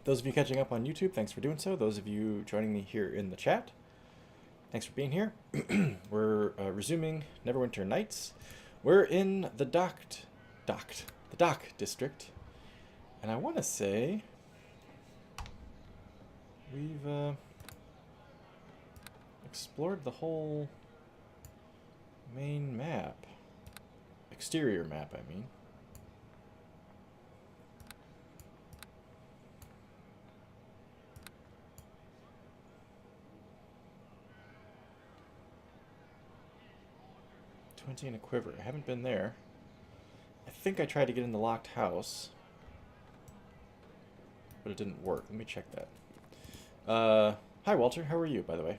Those of you catching up on YouTube, thanks for doing so. Those of you joining me here in the chat, thanks for being here. We're resuming Neverwinter Nights. We're in the dock district, and I want to say we've explored the whole main map, exterior map, I mean. And a quiver. I haven't been there. I think I tried to get in the locked house, but it didn't work. Let me check that. Hi Walter, how are you, by the way?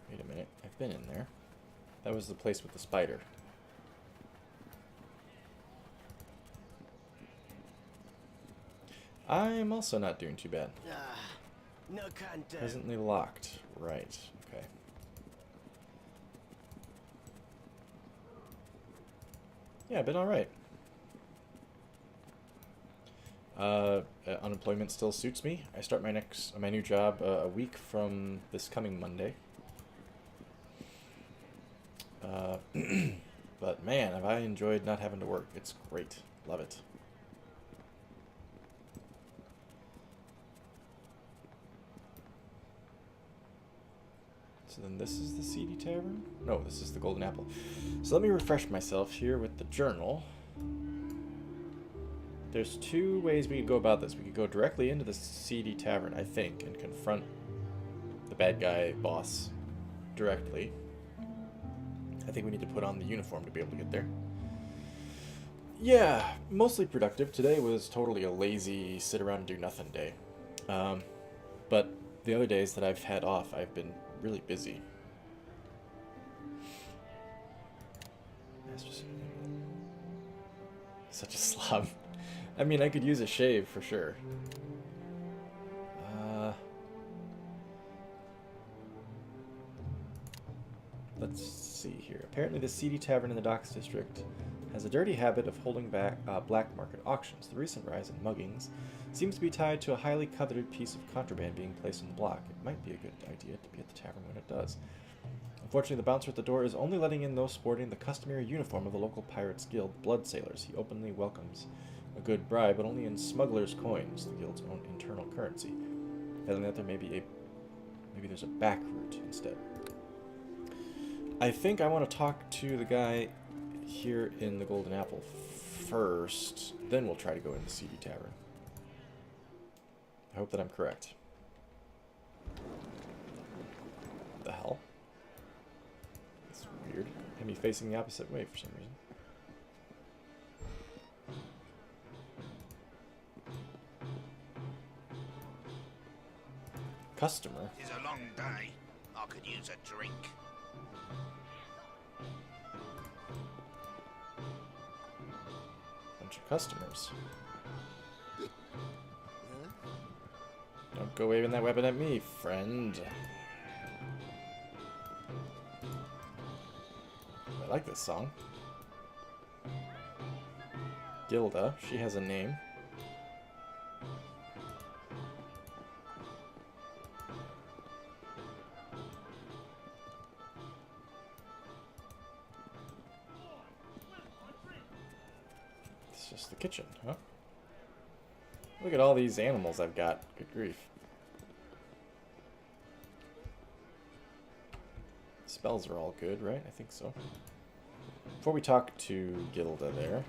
Wait a minute, I've been in there. That was the place with the spider. I'm also not doing too bad. No can do. Presently locked. Right. Okay. Yeah, been alright. Unemployment still suits me. I start my new job a week from this coming Monday. But man, have I enjoyed not having to work. It's great. Love it. So then this is the Seedy Tavern? No, this is the Golden Apple. So let me refresh myself here with the journal. There's two ways we could go about this. We could go directly into the Seedy Tavern, I think, and confront the bad guy boss directly. I think we need to put on the uniform to be able to get there. Yeah, mostly productive. Today was totally a lazy sit around and do nothing day. But the other days that I've had off, I've been really busy. Such a slob. I mean, I could use a shave for sure. Let's see here. Apparently the Seedy Tavern in the Docks District has a dirty habit of holding back black market auctions. The recent rise in muggings seems to be tied to a highly coveted piece of contraband being placed on the block. It might be a good idea to be at the tavern when it does. Unfortunately, the bouncer at the door is only letting in those sporting the customary uniform of the local Pirates Guild Blood Sailors. He openly welcomes a good bribe, but only in smugglers' coins, the guild's own internal currency. Failing that, maybe there's a back route instead. I think I want to talk to the guy here in the Golden Apple first, then we'll try to go in the Seedy Tavern. I hope that I'm correct. What the hell? That's weird. Had me facing the opposite way for some reason. Customer? It's a long day. I could use a drink. Bunch of customers. Don't go waving that weapon at me, friend. I like this song. Gilda, she has a name. It's just the kitchen, huh? Look at all these animals I've got. Good grief. Spells are all good, right? I think so. Before we talk to Gilda there,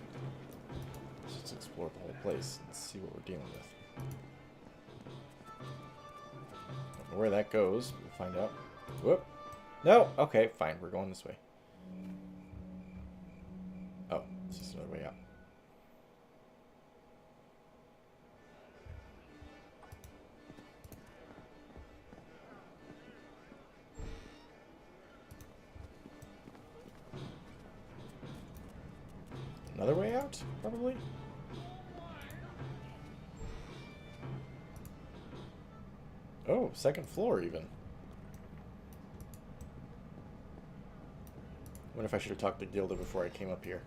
let's explore the whole place and see what we're dealing with. Don't know where that goes. We'll find out. Whoop. No! Okay, fine. We're going this way. Oh, this is another way out. Another way out, probably? Oh, second floor even. Wonder if I should have talked to Gilda before I came up here.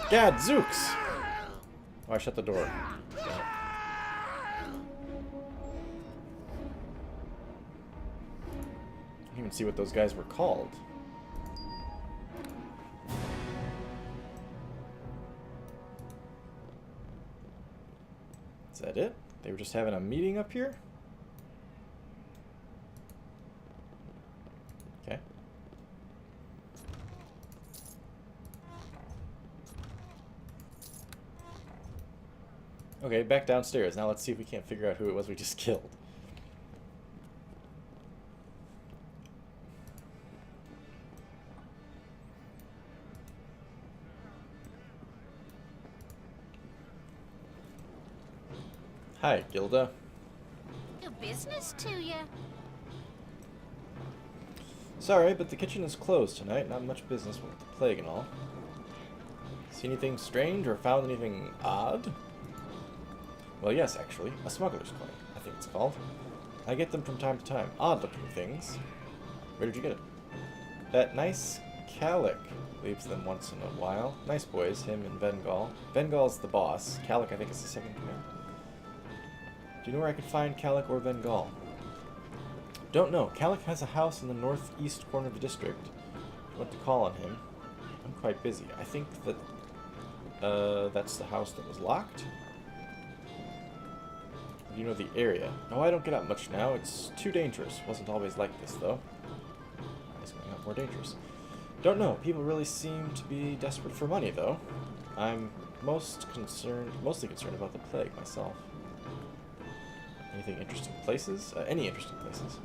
Gadzooks! Oh, I shut the door. Damn it. I didn't even see what those guys were called. Is that it? They were just having a meeting up here? Okay. Okay, back downstairs. Now let's see if we can't figure out who it was we just killed. Hi, Gilda. No business to you. Sorry, but the kitchen is closed tonight. Not much business with the plague and all. See anything strange or found anything odd? Well, yes, actually. A smuggler's coin, I think it's called. I get them from time to time. Odd-looking things. Where did you get it? That nice Calic leaves them once in a while. Nice boys, him and Vengal. Vengal's the boss. Calic, I think, is the second command. Do you know where I could find Calic or Vengal? Don't know. Calic has a house in the northeast corner of the district. If you want to call on him. I'm quite busy. I think that that's the house that was locked. You know the area. No, I don't get out much now. It's too dangerous. Wasn't always like this, though. It's going out more dangerous. Don't know. People really seem to be desperate for money, though. I'm mostly concerned about the plague myself. Anything interesting places? Any interesting places?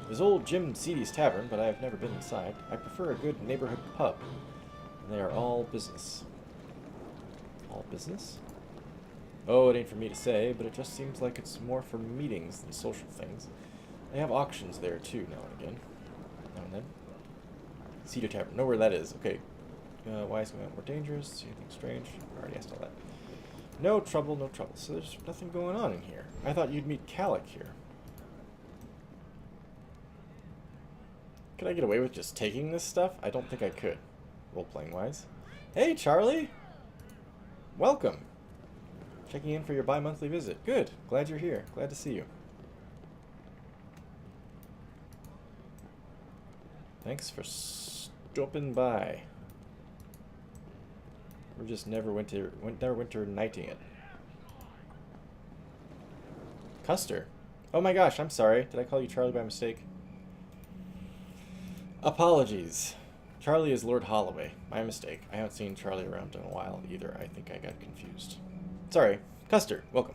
There's old Jim Seedy's Tavern, but I have never been inside. I prefer a good neighborhood pub. And they are all business. All business? Oh, it ain't for me to say, but it just seems like it's more for meetings than social things. They have auctions there, too, now and again. Now and then. Cedar Tavern. Know where that is. Okay. Why is it going out more dangerous? See anything strange? I already asked all that. No trouble, no trouble. So there's nothing going on in here. I thought you'd meet Calic here. Could I get away with just taking this stuff? I don't think I could. Role-playing wise. Hey, Charlie! Welcome! Checking in for your bi-monthly visit. Good. Glad you're here. Glad to see you. Thanks for stopping by. We're just Neverwinter nighting it. Custer. Oh my gosh, I'm sorry. Did I call you Charlie by mistake? Apologies. Charlie is Lord Holloway. My mistake. I haven't seen Charlie around in a while either. I think I got confused. Sorry. Custer, welcome.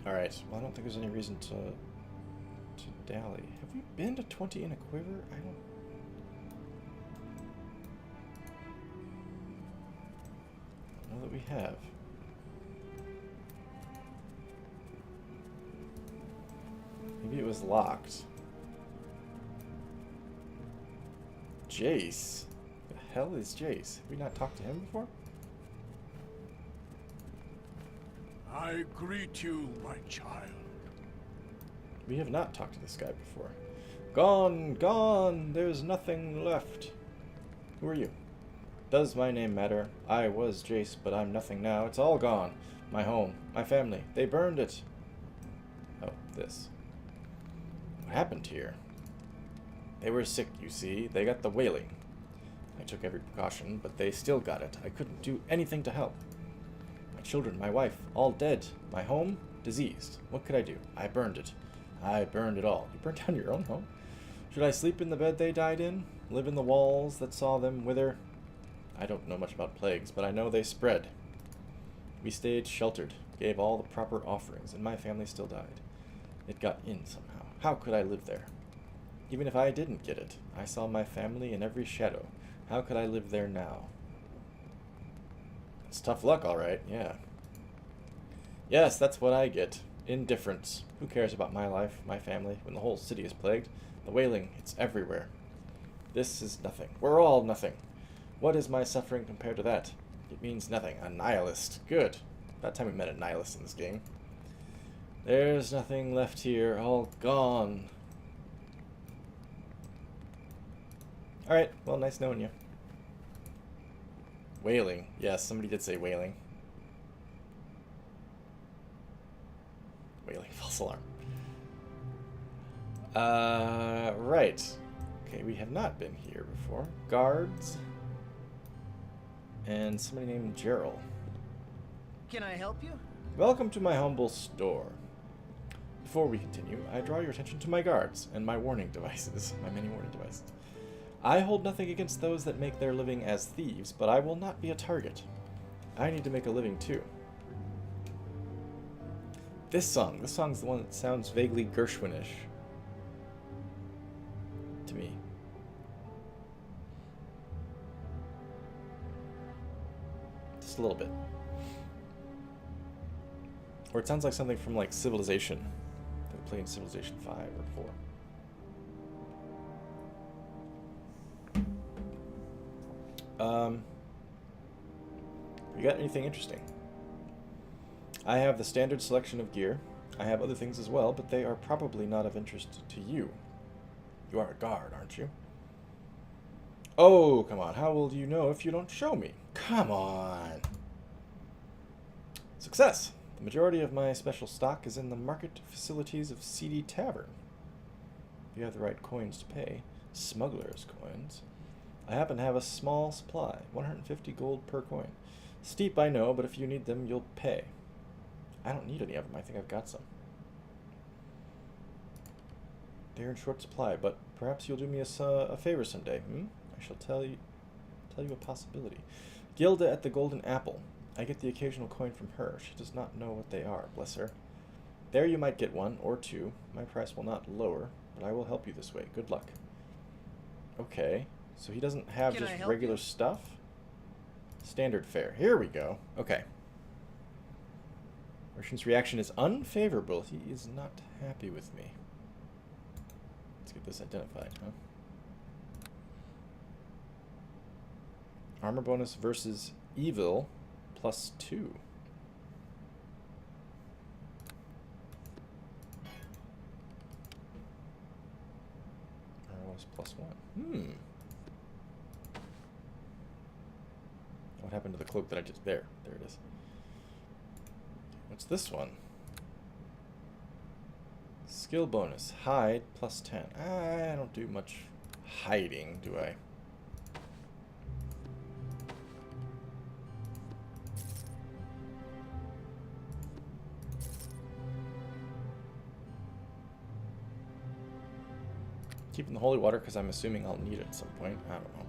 Alright. Well, I don't think there's any reason to dally. Have we been to 20 in a quiver? I don't know that we have. Maybe it was locked. Jace? The hell is Jace? Have we not talked to him before? I greet you, my child. We have not talked to this guy before. Gone, gone, there's nothing left. Who are you? Does my name matter? I was Jace, but I'm nothing now. It's all gone. My home, my family, they burned it. Oh, this. What happened here? They were sick, you see. They got the wailing. I took every precaution, but they still got it. I couldn't do anything to help. My children, my wife, all dead. My home, diseased. What could I do? I burned it. I burned it all. You burned down your own home? Should I sleep in the bed they died in? Live in the walls that saw them wither? I don't know much about plagues, but I know they spread. We stayed sheltered, gave all the proper offerings, and my family still died. It got in somehow. How could I live there? Even if I didn't get it, I saw my family in every shadow. How could I live there now? It's tough luck, all right, yeah. Yes, that's what I get. Indifference. Who cares about my life, my family, when the whole city is plagued? The wailing, it's everywhere. This is nothing. We're all nothing. What is my suffering compared to that? It means nothing. A nihilist. Good. About time we met a nihilist in this game. There's nothing left here. All gone. Alright, well, nice knowing you. Whaling. Yes, somebody did say whaling. Whaling false alarm. Right. Okay, we have not been here before. Guards. And somebody named Gerald. Can I help you? Welcome to my humble store. Before we continue, I draw your attention to my guards and my warning devices, my many warning devices. I hold nothing against those that make their living as thieves, but I will not be a target. I need to make a living too. This song's the one that sounds vaguely Gershwinish to me. Just a little bit. Or it sounds like something from like Civilization. That we played in Civilization 5 or 4. You got anything interesting? I have the standard selection of gear. I have other things as well, but they are probably not of interest to you. You are a guard, aren't you? Oh, come on. How will you know if you don't show me? Come on. Success. The majority of my special stock is in the market facilities of Seedy Tavern. You have the right coins to pay. Smuggler's coins. I happen to have a small supply, 150 gold per coin. Steep, I know, but if you need them, you'll pay. I don't need any of them. I think I've got some. They're in short supply, but perhaps you'll do me a favor someday. I shall tell you a possibility. Gilda at the Golden Apple. I get the occasional coin from her. She does not know what they are, bless her. There you might get one, or two. My price will not lower, but I will help you this way. Good luck. Okay, so he doesn't have Can just I help regular you? stuff? Standard fare. Here we go. Okay. Merchant's reaction is unfavorable. He is not happy with me. Let's get this identified, huh? Armor bonus versus evil +2. Armor bonus +1. What happened to the cloak that I just... There it is. What's this one? Skill bonus. Hide +10. I don't do much hiding, do I? Keeping the holy water because I'm assuming I'll need it at some point. I don't know.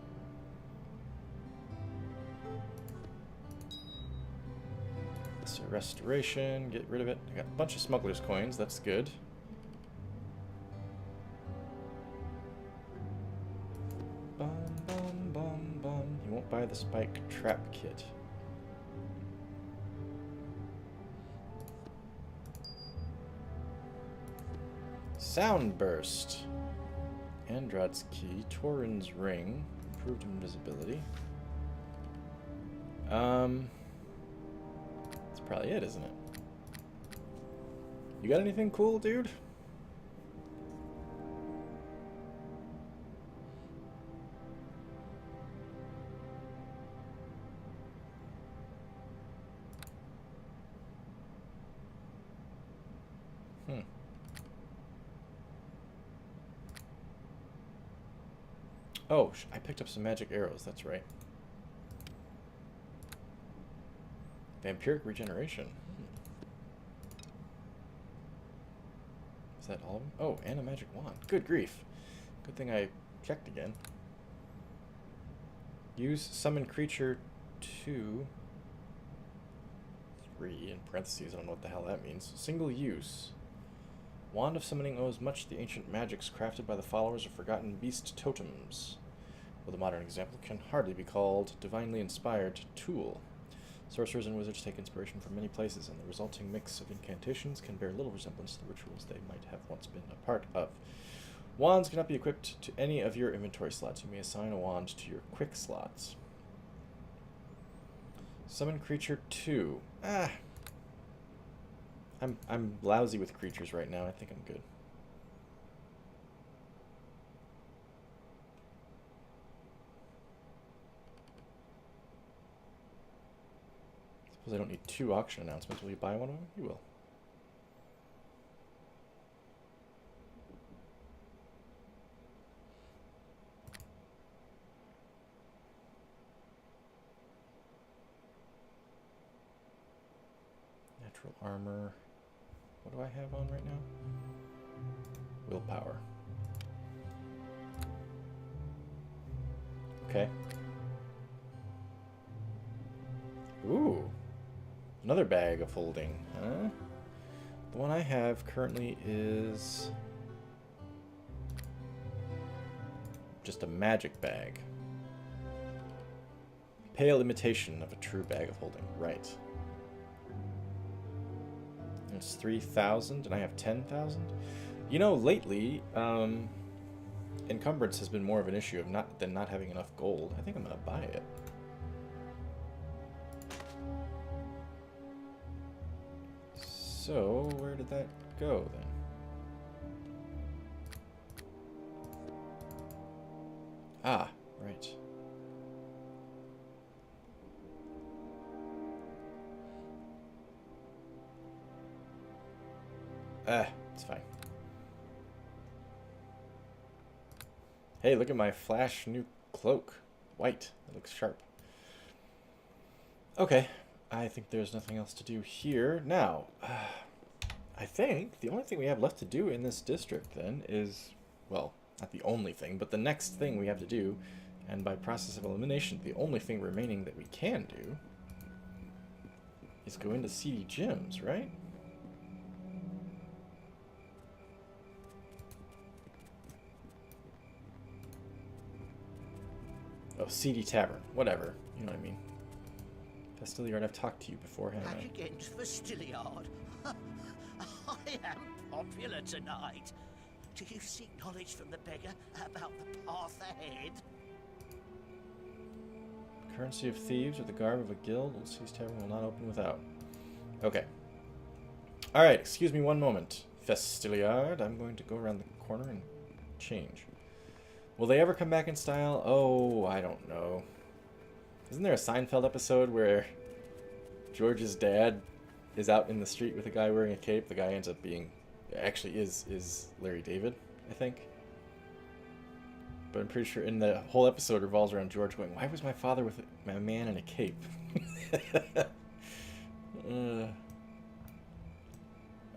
So restoration, get rid of it. I got a bunch of smuggler's coins, that's good. Bum, bum, bum, bum. You won't buy the spike trap kit. Soundburst. Androd's key, Torin's ring, improved invisibility. That's probably it, isn't it? You got anything cool, dude? Oh, I picked up some magic arrows, that's right. Vampiric regeneration. Is that all of them? Oh, and a magic wand. Good grief. Good thing I checked again. Use summon creature 2. 3 in parentheses. I don't know what the hell that means. Single use. Wand of Summoning owes much to the ancient magics crafted by the followers of forgotten beast totems. Though the modern example can hardly be called divinely inspired tool. Sorcerers and wizards take inspiration from many places, and the resulting mix of incantations can bear little resemblance to the rituals they might have once been a part of. Wands cannot be equipped to any of your inventory slots. You may assign a wand to your quick slots. Summon creature 2. I'm lousy with creatures right now. I think I'm good. Suppose I don't need 2 auction announcements. Will you buy one of them? You will. Natural armor. What do I have on right now? Willpower. Okay. Ooh. Another bag of holding, huh? The one I have currently is just a magic bag. Pale imitation of a true bag of holding. Right. It's 3,000 and I have 10,000. You know, lately, encumbrance has been more of an issue of not having enough gold. I think I'm gonna buy it. So, where did that go then? Ah, right. It's fine. Hey, look at my flash new cloak. White. It looks sharp. Okay. I think there's nothing else to do here. Now, I think the only thing we have left to do in this district then is, well, not the only thing, but the next thing we have to do, and by process of elimination, the only thing remaining that we can do is go into seedy gyms, right? Oh, seedy tavern. Whatever. You know what I mean. Fastiliard, I've talked to you before, haven't Back I? again to Fastiliard. I am popular tonight. Do you seek knowledge from the beggar about the path ahead? Currency of thieves with the garb of a guild. Ulysses Tavern will not open without. Okay. Alright, excuse me one moment. Fastiliard, I'm going to go around the corner and change. Will they ever come back in style? Oh, I don't know. Isn't there a Seinfeld episode where George's dad is out in the street with a guy wearing a cape? The guy ends up being, actually is Larry David, I think. But I'm pretty sure in the whole episode revolves around George going, why was my father with a man in a cape?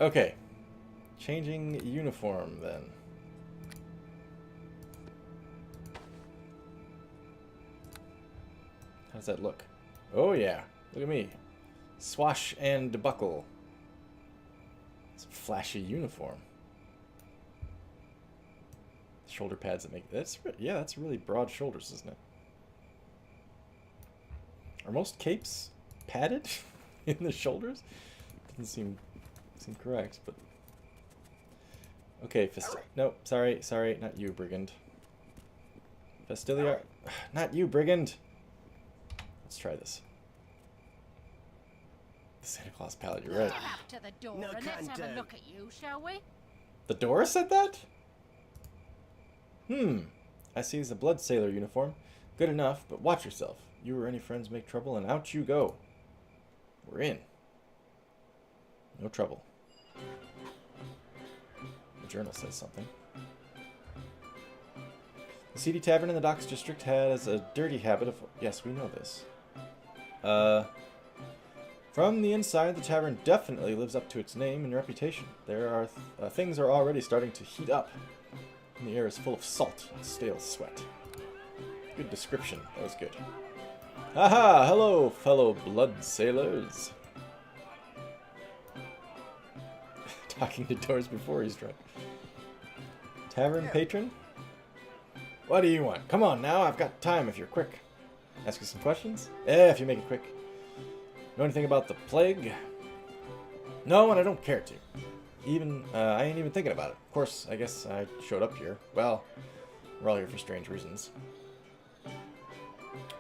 Okay. Changing uniform then. How does that look? Oh yeah, look at me. Swash and buckle. It's a flashy uniform. Shoulder pads that make that's really broad shoulders, isn't it? Are most capes padded in the shoulders? Doesn't seem correct, but okay. No, sorry, not you, brigand. Fastiliard, not you, brigand. Let's try this. The Santa Claus palette, you're right. Get up to the door No and let's have can a do. look at you, shall we? The door said that? I see it's a blood sailor uniform. Good enough, but watch yourself. You or any friends make trouble and out you go. We're in. No trouble. The journal says something. The seedy tavern in the docks district has a dirty habit of... Yes, we know this. From the inside, the tavern definitely lives up to its name and reputation. There are things are already starting to heat up. And the air is full of salt and stale sweat. Good description. That was good. Haha! Hello, fellow blood sailors. Talking to doors before he's drunk. Tavern patron? What do you want? Come on now, I've got time if you're quick. Ask you some questions? If you make it quick. Know anything about the plague? No, and I don't care to. I ain't even thinking about it. Of course, I guess I showed up here. Well, we're all here for strange reasons.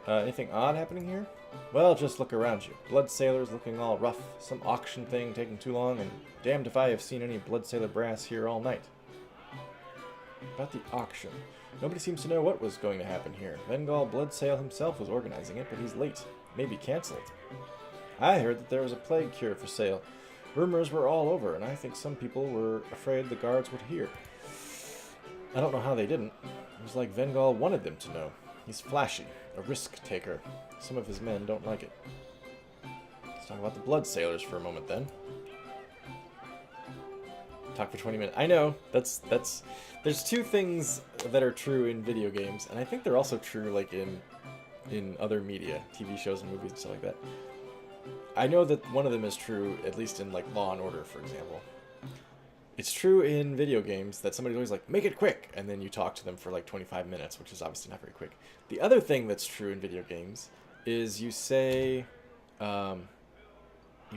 Anything odd happening here? Well, just look around you. Blood sailors looking all rough. Some auction thing taking too long, and damned if I have seen any blood sailor brass here all night. About the auction. Nobody seems to know what was going to happen here. Bengal Bloodsail himself was organizing it, but he's late. Maybe cancelled. I heard that there was a plague cure for sale. Rumors were all over, and I think some people were afraid the guards would hear. I don't know how they didn't. It was like Vengal wanted them to know. He's flashy, a risk-taker. Some of his men don't like it. Let's talk about the Blood Sailors for a moment, then. Talk for 20 minutes. I know, that's... There's two things that are true in video games, and I think they're also true, like, in other media, TV shows and movies and stuff like that. I know that one of them is true, at least in, like, Law and Order, for example. It's true in video games that somebody's always like, make it quick, and then you talk to them for like 25 minutes, which is obviously not very quick. The other thing that's true in video games is you say, you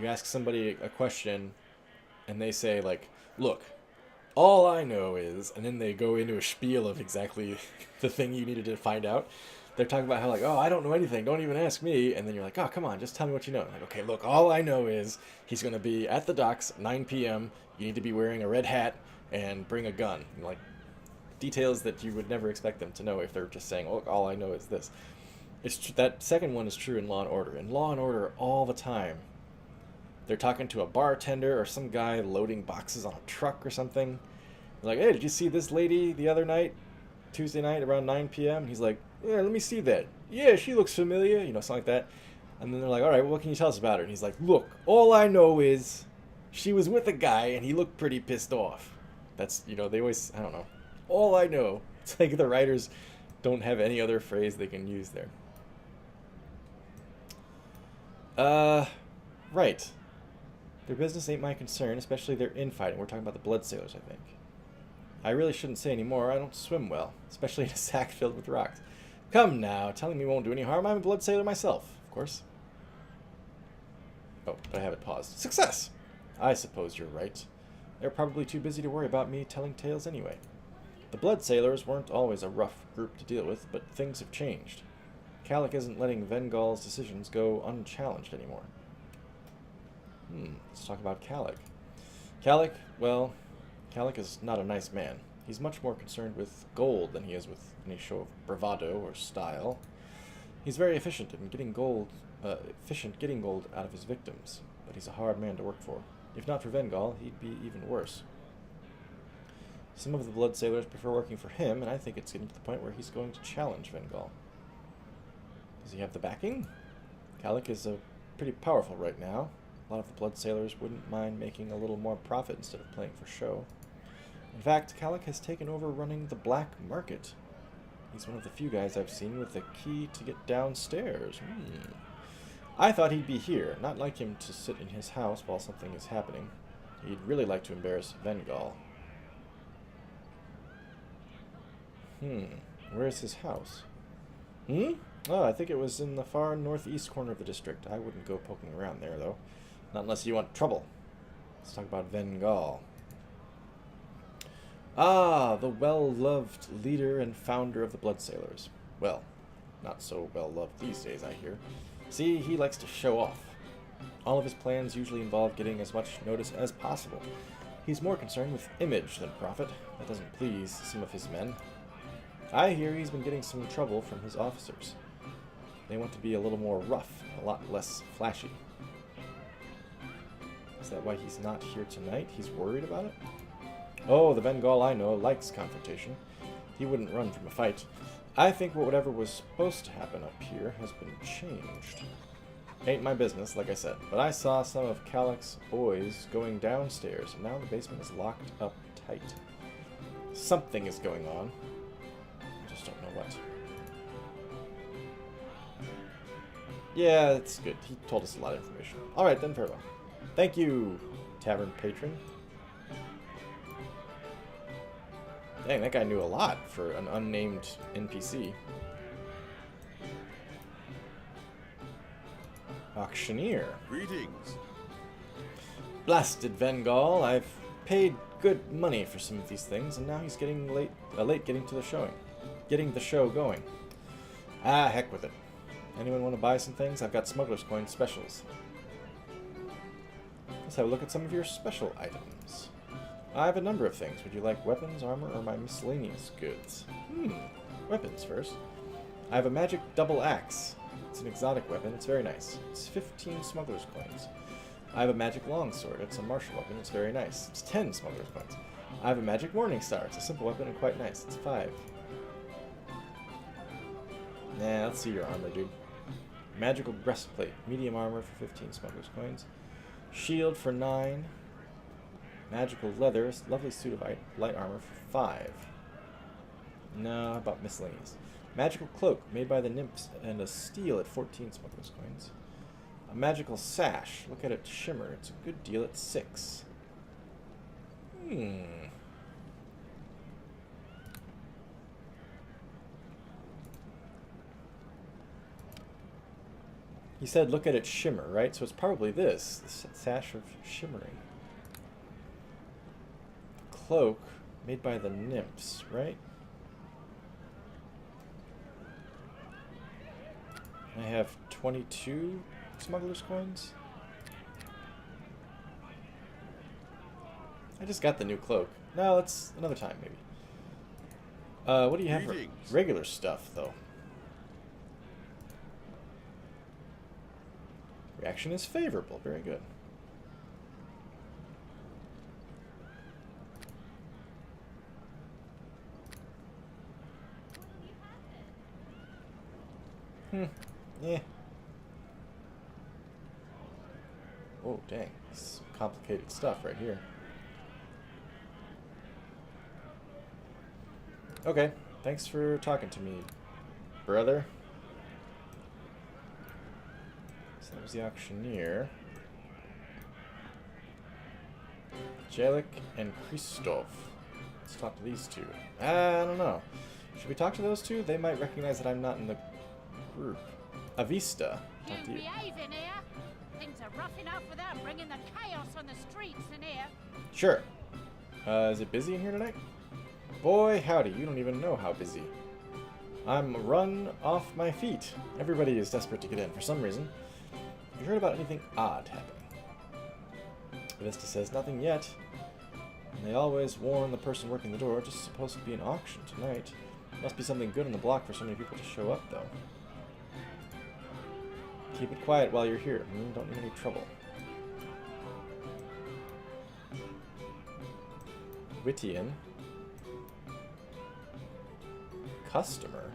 ask somebody a question, and they say like, look, all I know is, and then they go into a spiel of exactly the thing you needed to find out. They're talking about how like, oh, I don't know anything, don't even ask me, and then you're like, oh, come on, just tell me what you know. Like, okay, look, all I know is he's going to be at the docks at 9 p.m., you need to be wearing a red hat and bring a gun. And, like, details that you would never expect them to know if they're just saying, look, all I know is this. That second one is true in Law and Order. In Law and Order, all the time, they're talking to a bartender or some guy loading boxes on a truck or something. They're like, hey, did you see this lady the other night, Tuesday night around 9 p.m.? And he's like, yeah, let me see that. Yeah, she looks familiar, you know, something like that. And then they're like, all right, well, what can you tell us about her? And he's like, look, all I know is she was with a guy and he looked pretty pissed off. That's, you know, they always, I don't know. All I know. It's like the writers don't have any other phrase they can use there. Right. Their business ain't my concern, especially their infighting. We're talking about the Blood Sailors, I think. I really shouldn't say any more. I don't swim well, especially in a sack filled with rocks. Come now, telling me won't do any harm. I'm a Blood Sailor myself, of course. Oh, but I have it paused. Success! I suppose you're right. They're probably too busy to worry about me telling tales anyway. The Blood Sailors weren't always a rough group to deal with, but things have changed. Calic isn't letting Vengal's decisions go unchallenged anymore. Let's talk about Calic. Calic, well, Calic is not a nice man. He's much more concerned with gold than he is with any show of bravado or style. He's very efficient in getting gold out of his victims, but he's a hard man to work for. If not for Vengal, he'd be even worse. Some of the Blood Sailors prefer working for him, and I think it's getting to the point where he's going to challenge Vengal. Does he have the backing? Calic is pretty powerful right now. A lot of the Blood Sailors wouldn't mind making a little more profit instead of playing for show. In fact, Calic has taken over running the black market. He's one of the few guys I've seen with the key to get downstairs. I thought he'd be here, not like him to sit in his house while something is happening. He'd really like to embarrass Vengal. Where's his house? Oh, I think it was in the far northeast corner of the district. I wouldn't go poking around there, though. Not unless you want trouble. Let's talk about Vengal. Ah, the well-loved leader and founder of the Blood Sailors. Well, not so well-loved these days, I hear. See, he likes to show off. All of his plans usually involve getting as much notice as possible. He's more concerned with image than profit. That doesn't please some of his men. I hear he's been getting some trouble from his officers. They want to be a little more rough, a lot less flashy. Is that why he's not here tonight? He's worried about it? Oh, the Vengal I know likes confrontation. He wouldn't run from a fight. I think whatever was supposed to happen up here has been changed. Ain't my business, like I said, but I saw some of Calic's boys going downstairs, and now the basement is locked up tight. Something is going on. I just don't know what. Yeah, that's good. He told us a lot of information. Alright then, farewell. Thank you, tavern patron. Dang, that guy knew a lot for an unnamed NPC. Auctioneer. Greetings. Blasted Vengal, I've paid good money for some of these things, and now he's getting late getting to the showing. Getting the show going. Ah, heck with it. Anyone want to buy some things? I've got smuggler's coin specials. Let's have a look at some of your special items. I have a number of things. Would you like weapons, armor, or my miscellaneous goods? Weapons first. I have a magic double axe. It's an exotic weapon. It's very nice. It's 15 smuggler's coins. I have a magic longsword. It's a martial weapon. It's very nice. It's 10 smuggler's coins. I have a magic morning star. It's a simple weapon and quite nice. It's 5. Nah, let's see your armor, dude. Magical breastplate. Medium armor for 15 smuggler's coins. Shield for 9. Magical leather. Lovely suit of light armor for 5. No, how about miscellaneous? Magical cloak made by the nymphs and a steel at 14 smuggler's coins. A magical sash. Look at it shimmer. It's a good deal at 6. He said look at it shimmer, right? So it's probably this. The sash of shimmering. The cloak made by the nymphs, right? I have 22 smuggler's coins. I just got the new cloak. No, that's another time, maybe. What do you have for regular stuff, though? Reaction is favorable. Very good. Yeah. Oh, dang. Some complicated stuff right here. Okay. Thanks for talking to me, brother. So that was the auctioneer. Jalik and Christoph. Let's talk to these two. I don't know. Should we talk to those two? They might recognize that I'm not in the group. Avista. You Talk to you. behave in here. Things are rough enough without bringing the chaos on the streets in here. Sure. Is it busy in here tonight? Boy, howdy, you don't even know how busy. I'm run off my feet. Everybody is desperate to get in for some reason. Have you heard about anything odd happening? Avista says nothing yet. And they always warn the person working the door, just supposed to be an auction tonight. Must be something good on the block for so many people to show up, though. Keep it quiet while you're here. Don't need any trouble. Wittian. Customer.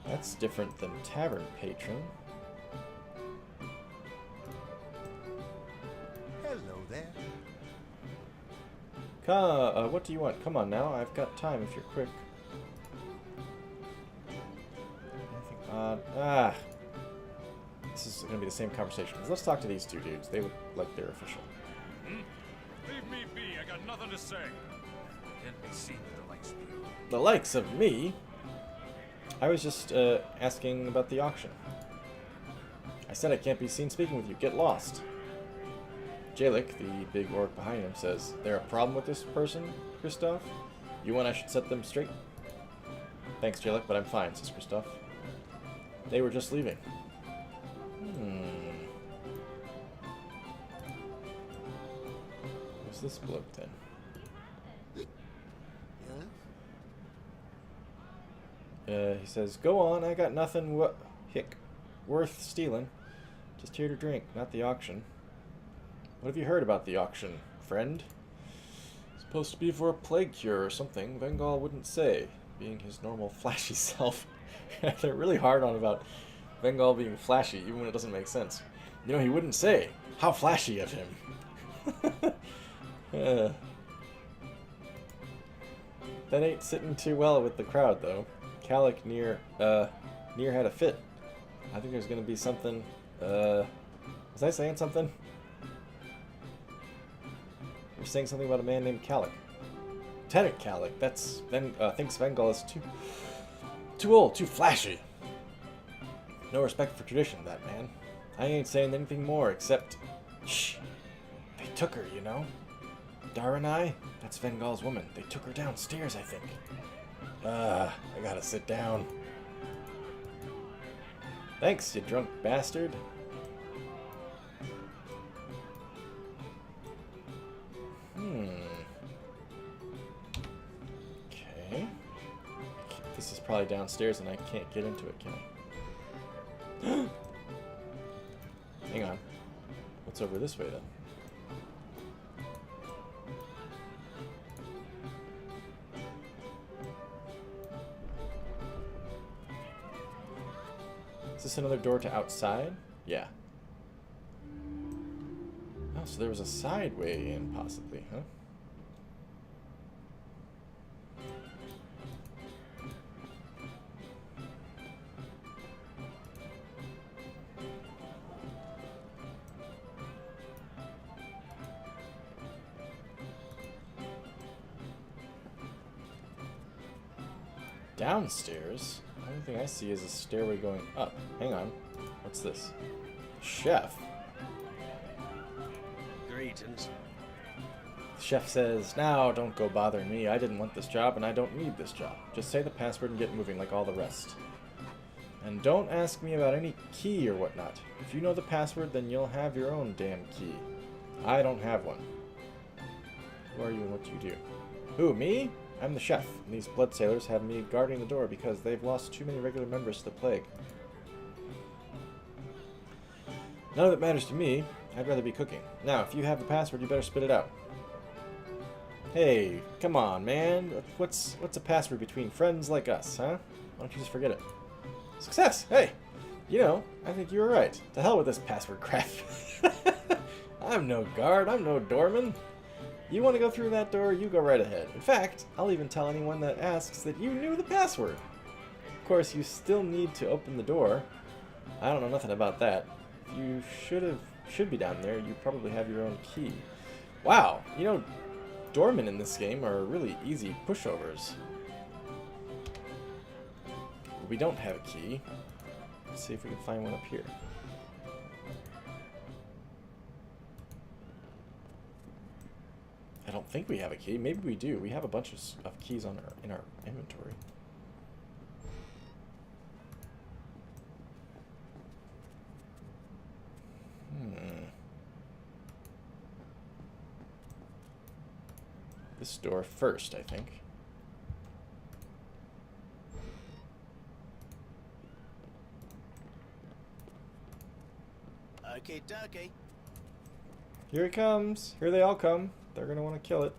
That's different than tavern patron. Hello there. What do you want? Come on now. I've got time if you're quick. Anything odd? This is going to be the same conversation. Let's talk to these two dudes. They look like they're official. Leave me be. I got nothing to say. Can't be seen with the likes of you. The likes of me? I was just asking about the auction. I said I can't be seen speaking with you. Get lost. Jalik, the big orc behind him, says, there a problem with this person, Christoph? You want I should set them straight? Thanks, Jalik, but I'm fine, says Christoph. They were just leaving. Who's this bloke then? He says, go on, I got nothing worth stealing. Just here to drink, not the auction. What have you heard about the auction, friend? Supposed to be for a plague cure or something. Vengal wouldn't say, being his normal flashy self. They're really hard on about Vengal being flashy, even when it doesn't make sense. You know, he wouldn't say. How flashy of him. That ain't sitting too well with the crowd, though. Calic near had a fit. I think there's gonna be something, was I saying something? You're saying something about a man named Calic. Lieutenant Calic, that's, thinks Vengal is too old, too flashy. No respect for tradition, that man. I ain't saying anything more, except, shh, they took her, you know? Daranai, that's Vengal's woman. They took her downstairs, I think. I gotta sit down. Thanks, you drunk bastard. Okay. Keep This is probably downstairs and I can't get into it, can I? Hang on. What's over this way then? Is this another door to outside? Yeah. Oh, so there was a side way in, possibly, huh? Downstairs? The only thing I see is a stairway going up. Hang on. What's this? Chef. Greetings. The chef says, "Now, don't go bothering me. I didn't want this job, and I don't need this job. Just say the password and get moving like all the rest. And don't ask me about any key or whatnot. If you know the password, then you'll have your own damn key. I don't have one." Who are you and what do you do? Who, me? I'm the chef, and these blood sailors have me guarding the door because they've lost too many regular members to the plague. None of it matters to me. I'd rather be cooking. Now, if you have the password, you better spit it out. Hey, come on, man. What's a password between friends like us, huh? Why don't you just forget it? Success! Hey! You know, I think you were right. To hell with this password crap. I'm no guard. I'm no doorman. You want to go through that door, you go right ahead. In fact, I'll even tell anyone that asks that you knew the password. Of course, you still need to open the door. I don't know nothing about that. If you should be down there, you probably have your own key. Wow, you know, doormen in this game are really easy pushovers. We don't have a key. Let's see if we can find one up here. I don't think we have a key. Maybe we do. We have a bunch of keys in our inventory. This door first, I think. Okay, dokie. Here he comes. Here they all come. They're gonna want to kill it.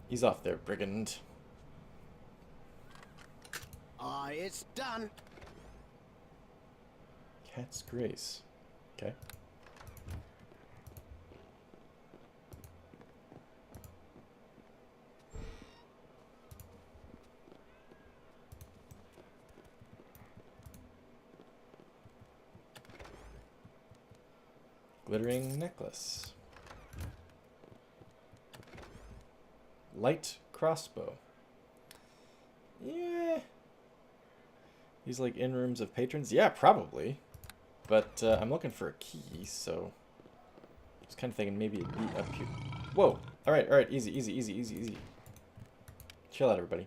He's off there, brigand. It's done. Cat's Grace. Okay. Glittering necklace. Light crossbow. Yeah. These like in rooms of patrons? Yeah, probably. But I'm looking for a key, so I was kind of thinking maybe it'd be up here. Whoa! Alright, easy. Chill out, everybody.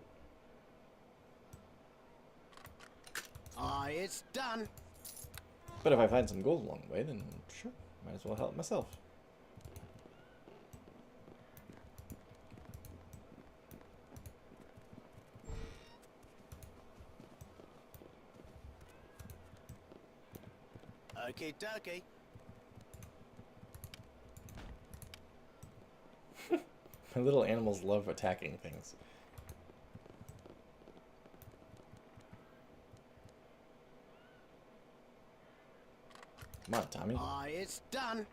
It's done. But if I find some gold along the way, then sure, might as well help myself. Okay, dokie. My little animals love attacking things. Come on, Tommy. It's done.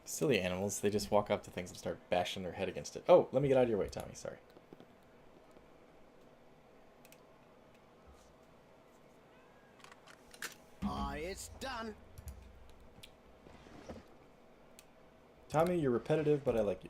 Silly animals, they just walk up to things and start bashing their head against it. Oh, let me get out of your way, Tommy, sorry. It's done. Tommy, you're repetitive, but I like you.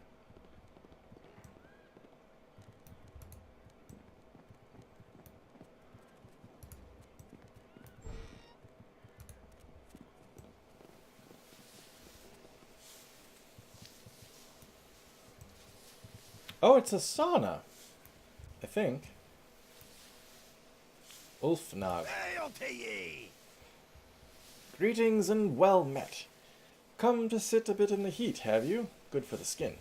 Oh, it's a sauna. I think. Ulfnag. Hail to ye! Greetings and well met. Come to sit a bit in the heat, have you? Good for the skin.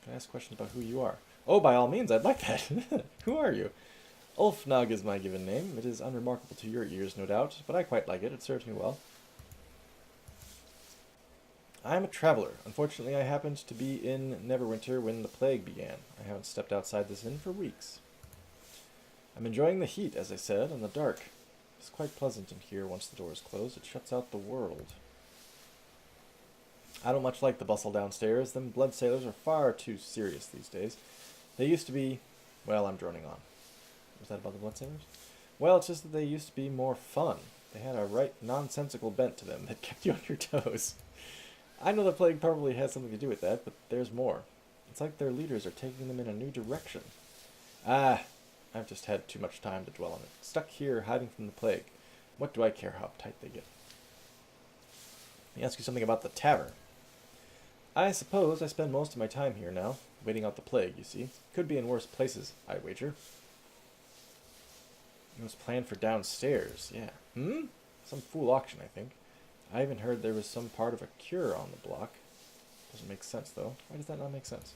Can I ask questions about who you are? Oh, by all means, I'd like that. Who are you? Ulfnag is my given name. It is unremarkable to your ears, no doubt, but I quite like it. It serves me well. I am a traveler. Unfortunately, I happened to be in Neverwinter when the plague began. I haven't stepped outside this inn for weeks. I'm enjoying the heat, as I said, and the dark. It's quite pleasant in here once the door is closed. It shuts out the world. I don't much like the bustle downstairs. Them blood sailors are far too serious these days. They used to be... Well, I'm droning on. Was that about the blood sailors? Well, it's just that they used to be more fun. They had a right nonsensical bent to them that kept you on your toes. I know the plague probably has something to do with that, but there's more. It's like their leaders are taking them in a new direction. Ah, I've just had too much time to dwell on it. Stuck here, hiding from the plague. What do I care how uptight they get? Let me ask you something about the tavern. I suppose I spend most of my time here now, waiting out the plague, you see. Could be in worse places, I wager. It was planned for downstairs, yeah. Some fool auction, I think. I even heard there was some part of a cure on the block. Doesn't make sense, though. Why does that not make sense?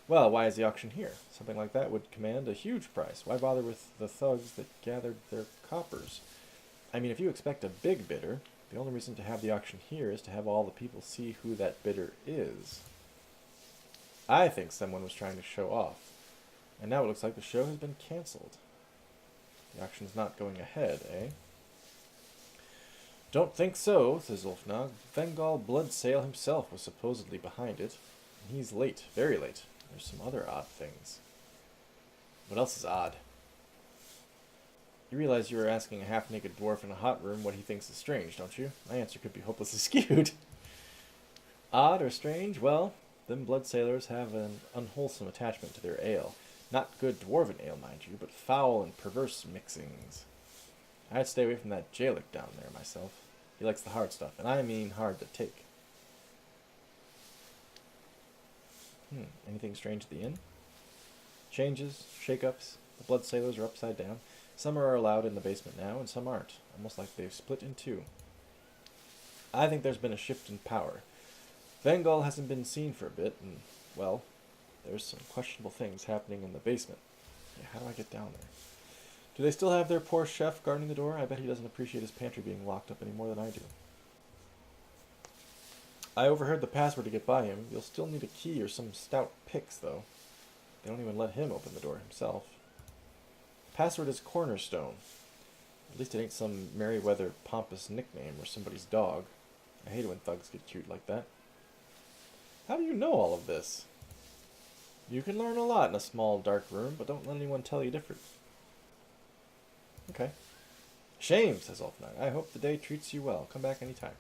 Well, why is the auction here? Something like that would command a huge price. Why bother with the thugs that gathered their coppers? I mean, if you expect a big bidder, the only reason to have the auction here is to have all the people see who that bidder is. I think someone was trying to show off. And now it looks like the show has been cancelled. The auction's not going ahead, eh? Don't think so, says Ulfnag. Vengal Bloodsale himself was supposedly behind it. And he's late, very late. There's some other odd things. What else is odd? You realize you are asking a half-naked dwarf in a hot room what he thinks is strange, don't you? My answer could be hopelessly skewed. Odd or strange? Well, them blood sailors have an unwholesome attachment to their ale. Not good dwarven ale, mind you, but foul and perverse mixings. I'd stay away from that Jalik down there myself. He likes the hard stuff, and I mean hard to take. Anything strange at the inn? Changes, shake-ups. The blood sailors are upside down. Some are allowed in the basement now, and some aren't. Almost like they've split in two. I think there's been a shift in power. Vengal hasn't been seen for a bit, and, well, there's some questionable things happening in the basement. Yeah, how do I get down there? Do they still have their poor chef guarding the door? I bet he doesn't appreciate his pantry being locked up any more than I do. I overheard the password to get by him. You'll still need a key or some stout picks, though. They don't even let him open the door himself. The password is Cornerstone. At least it ain't some Merryweather pompous nickname or somebody's dog. I hate it when thugs get cute like that. How do you know all of this? You can learn a lot in a small, dark room, but don't let anyone tell you different. Okay. Shame, says Ulfnag. I hope the day treats you well. Come back anytime.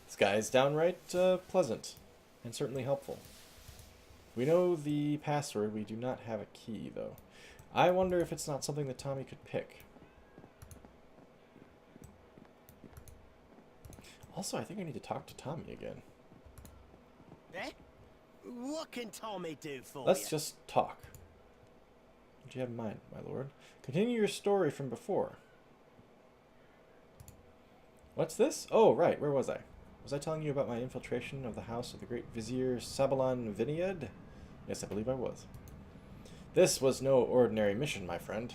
This guy is downright pleasant, and certainly helpful. We know the password. We do not have a key, though. I wonder if it's not something that Tommy could pick. Also, I think I need to talk to Tommy again. Eh? What can Tommy do for you? Let's just talk. What do you have in mind, my lord? Continue your story from before. What's this? Oh, right. Where was I? Was I telling you about my infiltration of the house of the great Vizier Sabalan Viniad? Yes, I believe I was. This was no ordinary mission, my friend.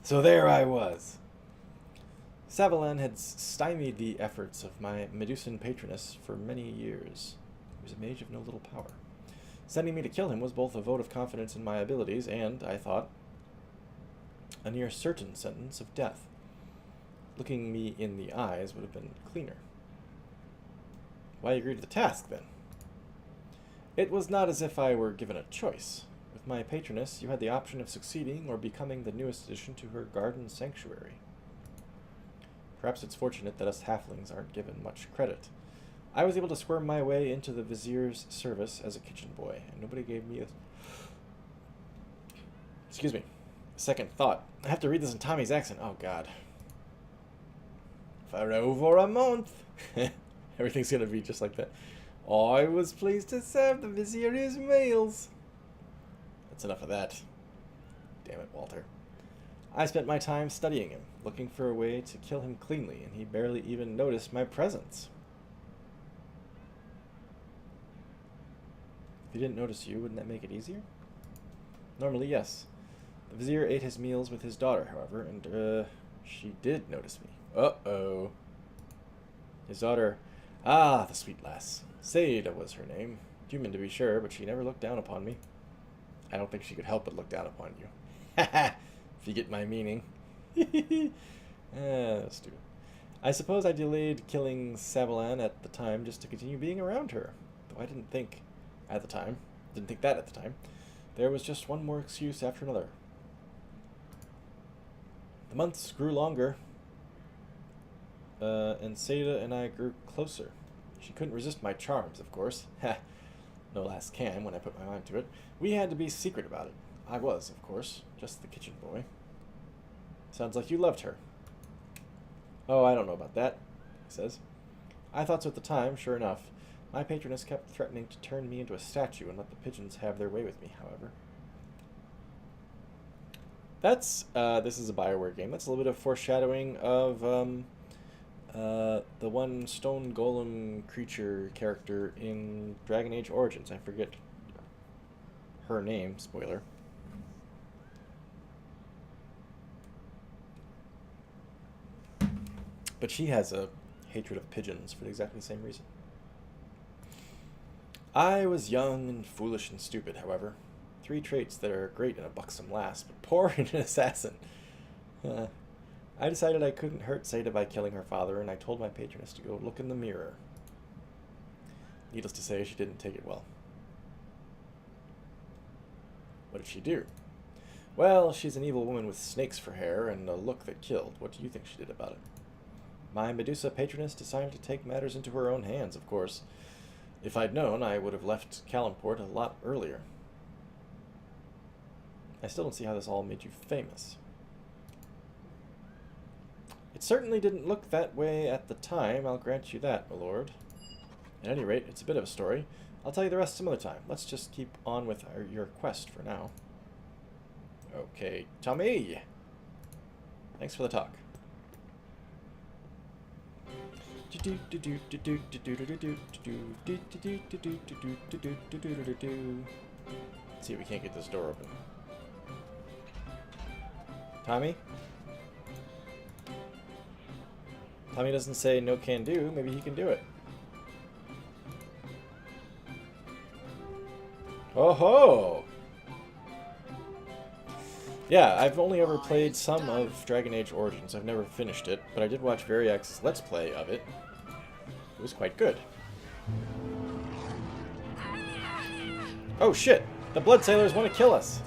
So there I was. Sabalan had stymied the efforts of my Medusan patroness for many years. He was a mage of no little power. Sending me to kill him was both a vote of confidence in my abilities and, I thought, a near certain sentence of death. Looking me in the eyes would have been cleaner. Why agree to the task, then? It was not as if I were given a choice. With my patroness, you had the option of succeeding or becoming the newest addition to her garden sanctuary. Perhaps it's fortunate that us halflings aren't given much credit. I was able to squirm my way into the vizier's service as a kitchen boy, and nobody gave me a... Excuse me. Second thought. I have to read this in Tommy's accent. Oh, God. For over a month. Everything's going to be just like that. I was pleased to serve the Vizier his meals. That's enough of that. Damn it, Walter. I spent my time studying him, looking for a way to kill him cleanly, and he barely even noticed my presence. If he didn't notice you, wouldn't that make it easier? Normally, yes. The Vizier ate his meals with his daughter, however, and, she did notice me. Uh-oh. His daughter... Ah, the sweet lass. Seda was her name. Human, to be sure, but she never looked down upon me. I don't think she could help but look down upon you. Ha ha! If you get my meaning. Stupid. I suppose I delayed killing Savalan at the time just to continue being around her. Though I didn't think that at the time. There was just one more excuse after another. The months grew longer, and Seda and I grew closer. She couldn't resist my charms, of course. Ha! No lass can when I put my mind to it. We had to be secret about it. I was, of course, just the kitchen boy. Sounds like you loved her. Oh, I don't know about that, he says. I thought so at the time, sure enough. My patroness kept threatening to turn me into a statue and let the pigeons have their way with me, however. That's, this is a BioWare game. That's a little bit of foreshadowing of, the one stone golem creature character in Dragon Age Origins. I forget her name, spoiler. But she has a hatred of pigeons for exactly the same reason. I was young and foolish and stupid, however. 3 traits that are great in a buxom lass, but poor in an assassin. I decided I couldn't hurt Seda by killing her father, and I told my patroness to go look in the mirror. Needless to say, she didn't take it well. What did she do? Well, she's an evil woman with snakes for hair and a look that killed. What do you think she did about it? My Medusa patroness decided to take matters into her own hands, of course. If I'd known, I would have left Calimport a lot earlier. I still don't see how this all made you famous. It certainly didn't look that way at the time, I'll grant you that, my lord. At any rate, it's a bit of a story. I'll tell you the rest some other time. Let's just keep on with your quest for now. Okay, Tommy! Thanks for the talk. Let's see if we can't get this door open. Tommy? Tommy doesn't say no can do. Maybe he can do it. Oh ho! Yeah, I've only ever played some of Dragon Age Origins. I've never finished it, but I did watch Variax's Let's Play of it. It was quite good. Oh shit! The Blood Sailors want to kill us!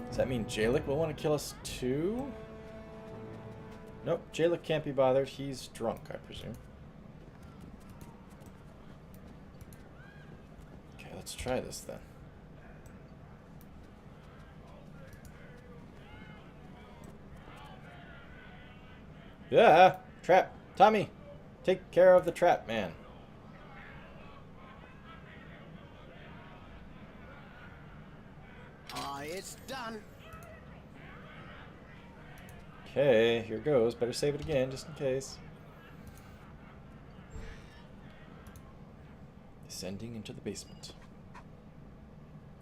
Does that mean Jalik will want to kill us too? Nope, Jalik can't be bothered. He's drunk, I presume. Okay, let's try this then. Yeah, trap. Tommy, take care of the trap man. It's done. Okay, here goes. Better save it again, just in case. Descending into the basement.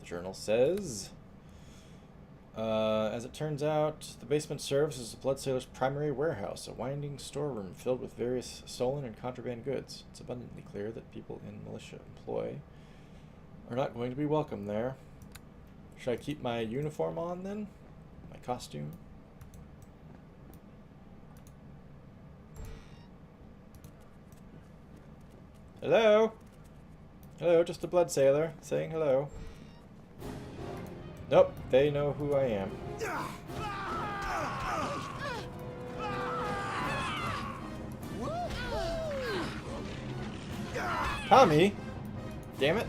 The journal says... as it turns out, the basement serves as the Blood Sailor's primary warehouse, a winding storeroom filled with various stolen and contraband goods. It's abundantly clear that people in militia employ are not going to be welcome there. Should I keep my uniform on then? My costume? Hello? Hello, just a blood sailor saying hello. Nope, they know who I am. Tommy! Damn it.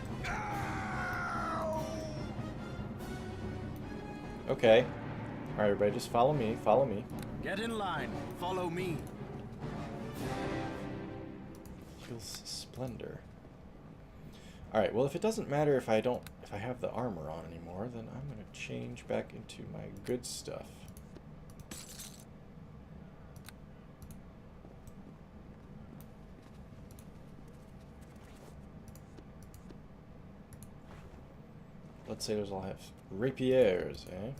Okay. Alright, everybody, just follow me. Follow me. Get in line. Follow me. Heals Splendor. Alright, well, if it doesn't matter if I have the armor on anymore, then I'm going to change back into my good stuff. Let's say those all have rapiers, eh?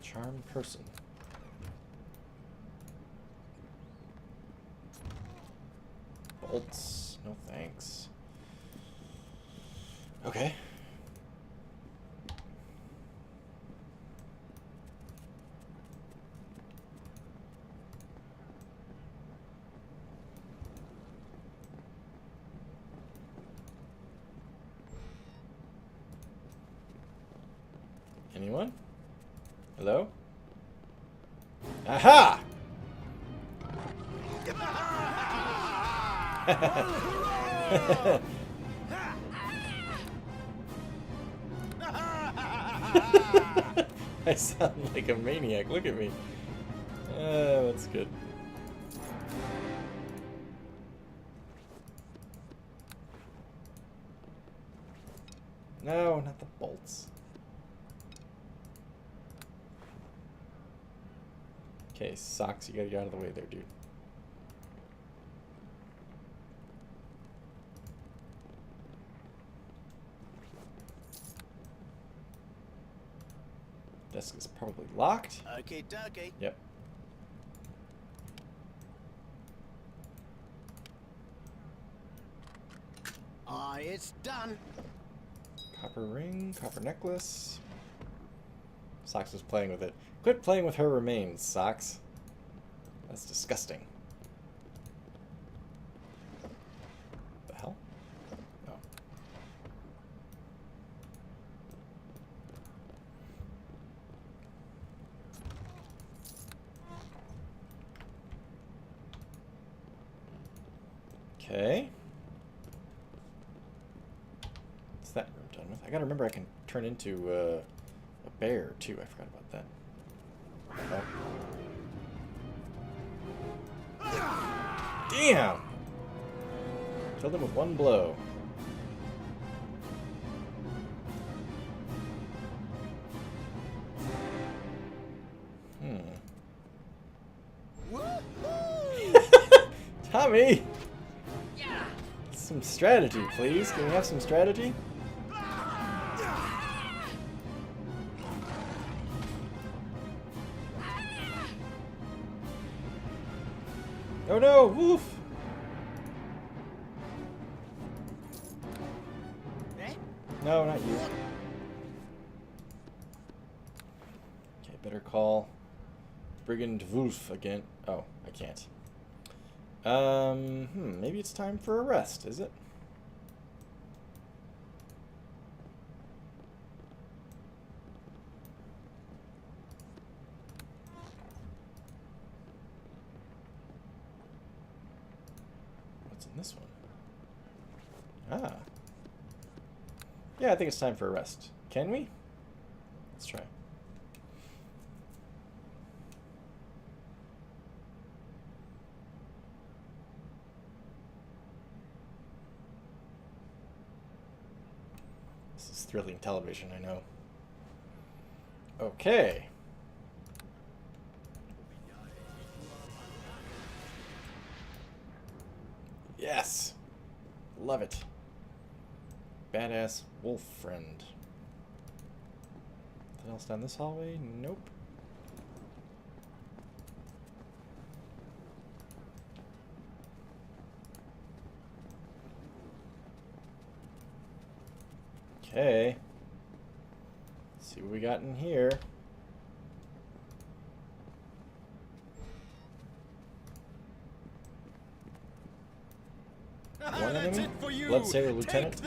Charm person. Bolts. No thanks. Okay. Anyone? Hello? Aha! I sound like a maniac. Look at me. That's good. No, not the bolts. Okay, Socks, you gotta get out of the way there, dude. Desk is probably locked. Okay, dokie. Yep. It's done. Copper ring, copper necklace. Socks was playing with it. Quit playing with her remains, Socks. That's disgusting. The hell? Oh. Okay. What's that room done with? I gotta remember I can turn into a bear too. I forgot about that. Oh. Damn! Killed him with one blow. Tommy! Some strategy, please. Can we have some strategy? Oh no! Woof! No, not you. Okay, better call Brigand Wolf again. Oh, I can't. Maybe it's time for a rest, is it? What's in this one? Ah. Yeah, I think it's time for a rest. Can we? Let's try. This is thrilling television, I know. Okay. Yes! Love it. Badass wolf friend. Anything else down this hallway? Nope. Okay. Let's see what we got in here. One enemy? Bloodsailor Lieutenant?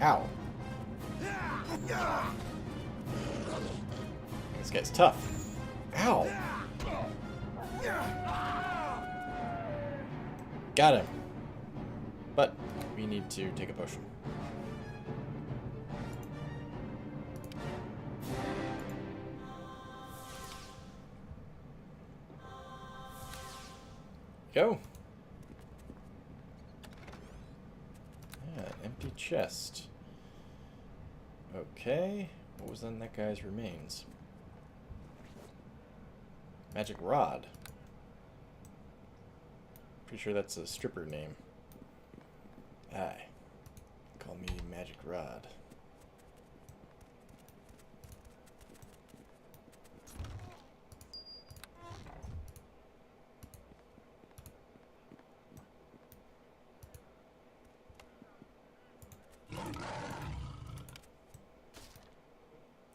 Ow. This guy's tough. Ow. Got him. But we need to take a potion. Go. Yeah, empty chest. Okay. What was on that guy's remains? Magic rod. Pretty sure that's a stripper name. Aye. Call me Magic Rod.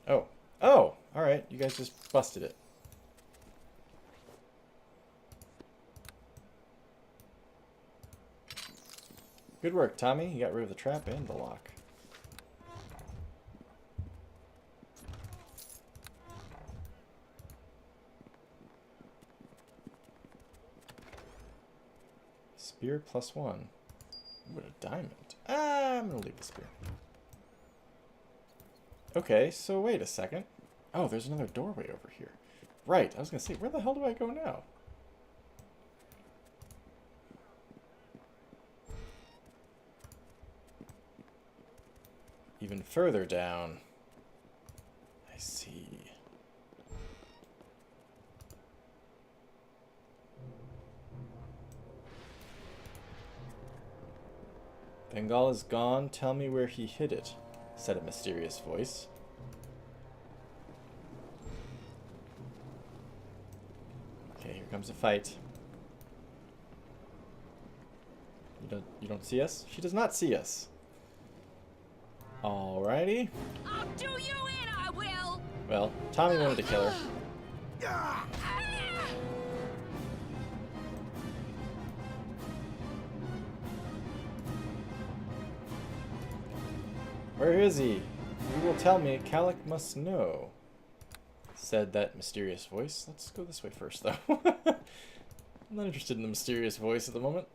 Oh. Oh! Alright, you guys just busted it. Good work, Tommy. You got rid of the trap and the lock. Spear +1. What a diamond. Ah, I'm gonna leave the spear. Okay, so wait a second. Oh, there's another doorway over here. Right, I was gonna say, where the hell do I go now? Even further down. I see. Bengal is gone. Tell me where he hid it, said a mysterious voice. Okay, here comes a fight. You don't see us? She does not see us. Alrighty. I'll do you in, I will! Well, Tommy wanted to kill her. Where is he? You will tell me. Calic must know, said that mysterious voice. Let's go this way first, though. I'm not interested in the mysterious voice at the moment.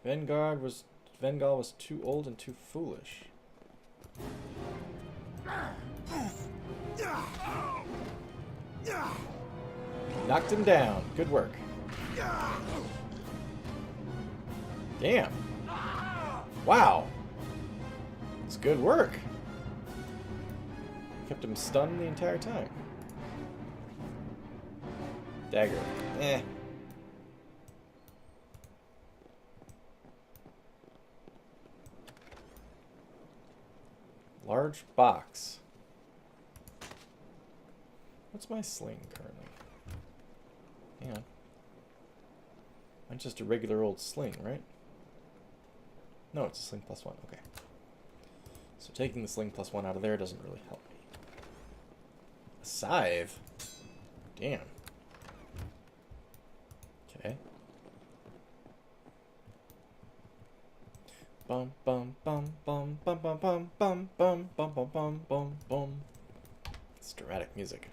Vengal was too old and too foolish. Knocked him down. Good work. Damn. Wow. It's good work. Kept him stunned the entire time. Dagger. Eh. Large box. What's my sling currently? Hang on. Mine's just a regular old sling, right? No, it's a sling +1. Okay. So taking the sling +1 out of there doesn't really help me. A scythe? Damn. Okay. Bum bum bum bum bum bum bum bum bum bum bum bum bum bum. It's dramatic music.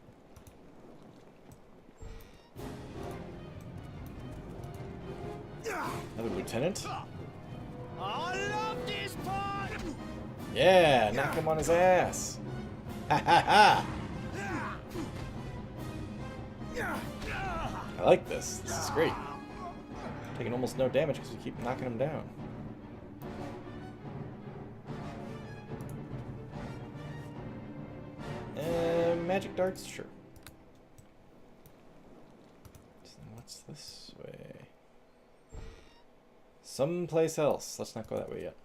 Another lieutenant. I love this part! Yeah, knock him on his ass. Ha ha ha! I like this. This is great. Taking almost no damage because we keep knocking him down. Magic darts? Sure. So what's this way? Someplace else. Let's not go that way yet.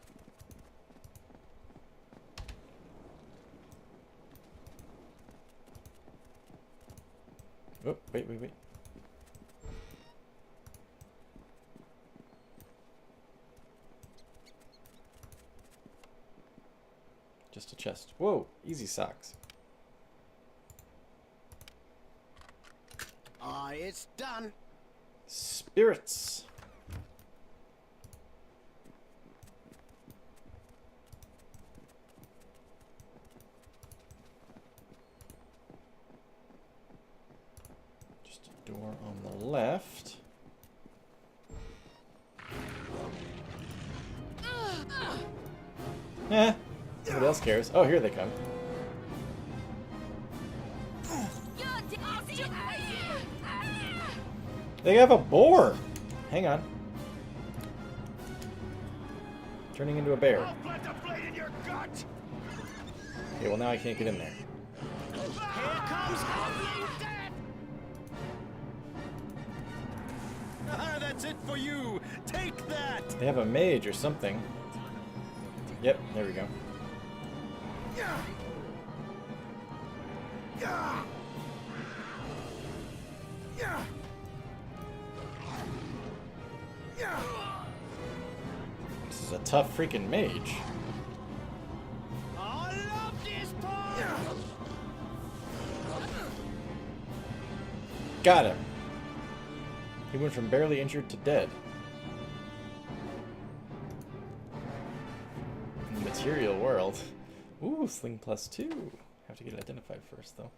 Oh, wait. Just a chest. Whoa, easy socks. It's done. Spirits. Eh, nobody else cares. Oh, here they come. They have a boar! Hang on. Turning into a bear. I'll plant a blade in your gut! Okay, well now I can't get in there. Here comes Howling Death! Ah, that's it for you! Take that! They have a mage or something. Yep, there we go. Yeah. Yeah. Yeah. Yeah. This is a tough freaking mage. I love this part! Yeah. Got him. He went from barely injured to dead. In the material world. Ooh, sling +2. Have to get it identified first, though.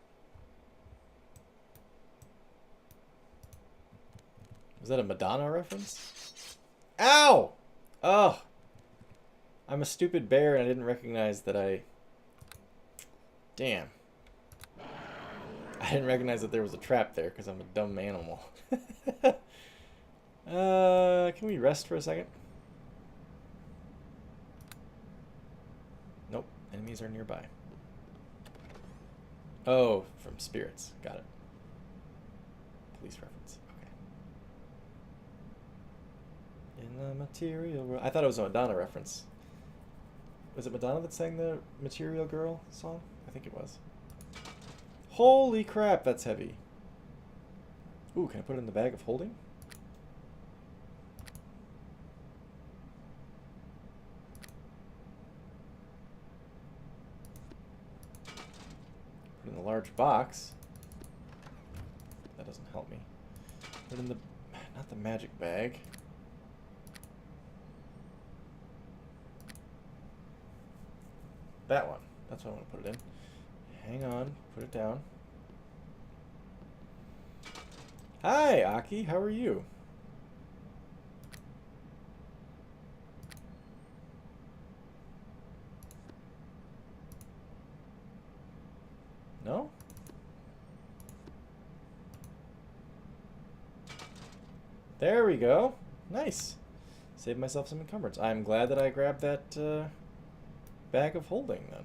Was that a Madonna reference? Ow! Oh! I'm a stupid bear and I didn't recognize that I... Damn. I didn't recognize that there was a trap there because I'm a dumb animal. Can we rest for a second? Nope. Enemies are nearby. Oh, from spirits. Got it. Police reference. Okay. In the material world. I thought it was a Madonna reference. Was it Madonna that sang the Material Girl song? I think it was. Holy crap, that's heavy. Ooh, can I put it in the bag of holding? Put it in the large box. That doesn't help me. Put it in the... not the magic bag. That one. That's what I want to put it in. Hang on. Put it down. Hi, Aki. How are you? No? There we go. Nice. Saved myself some encumbrance. I'm glad that I grabbed that bag of holding then.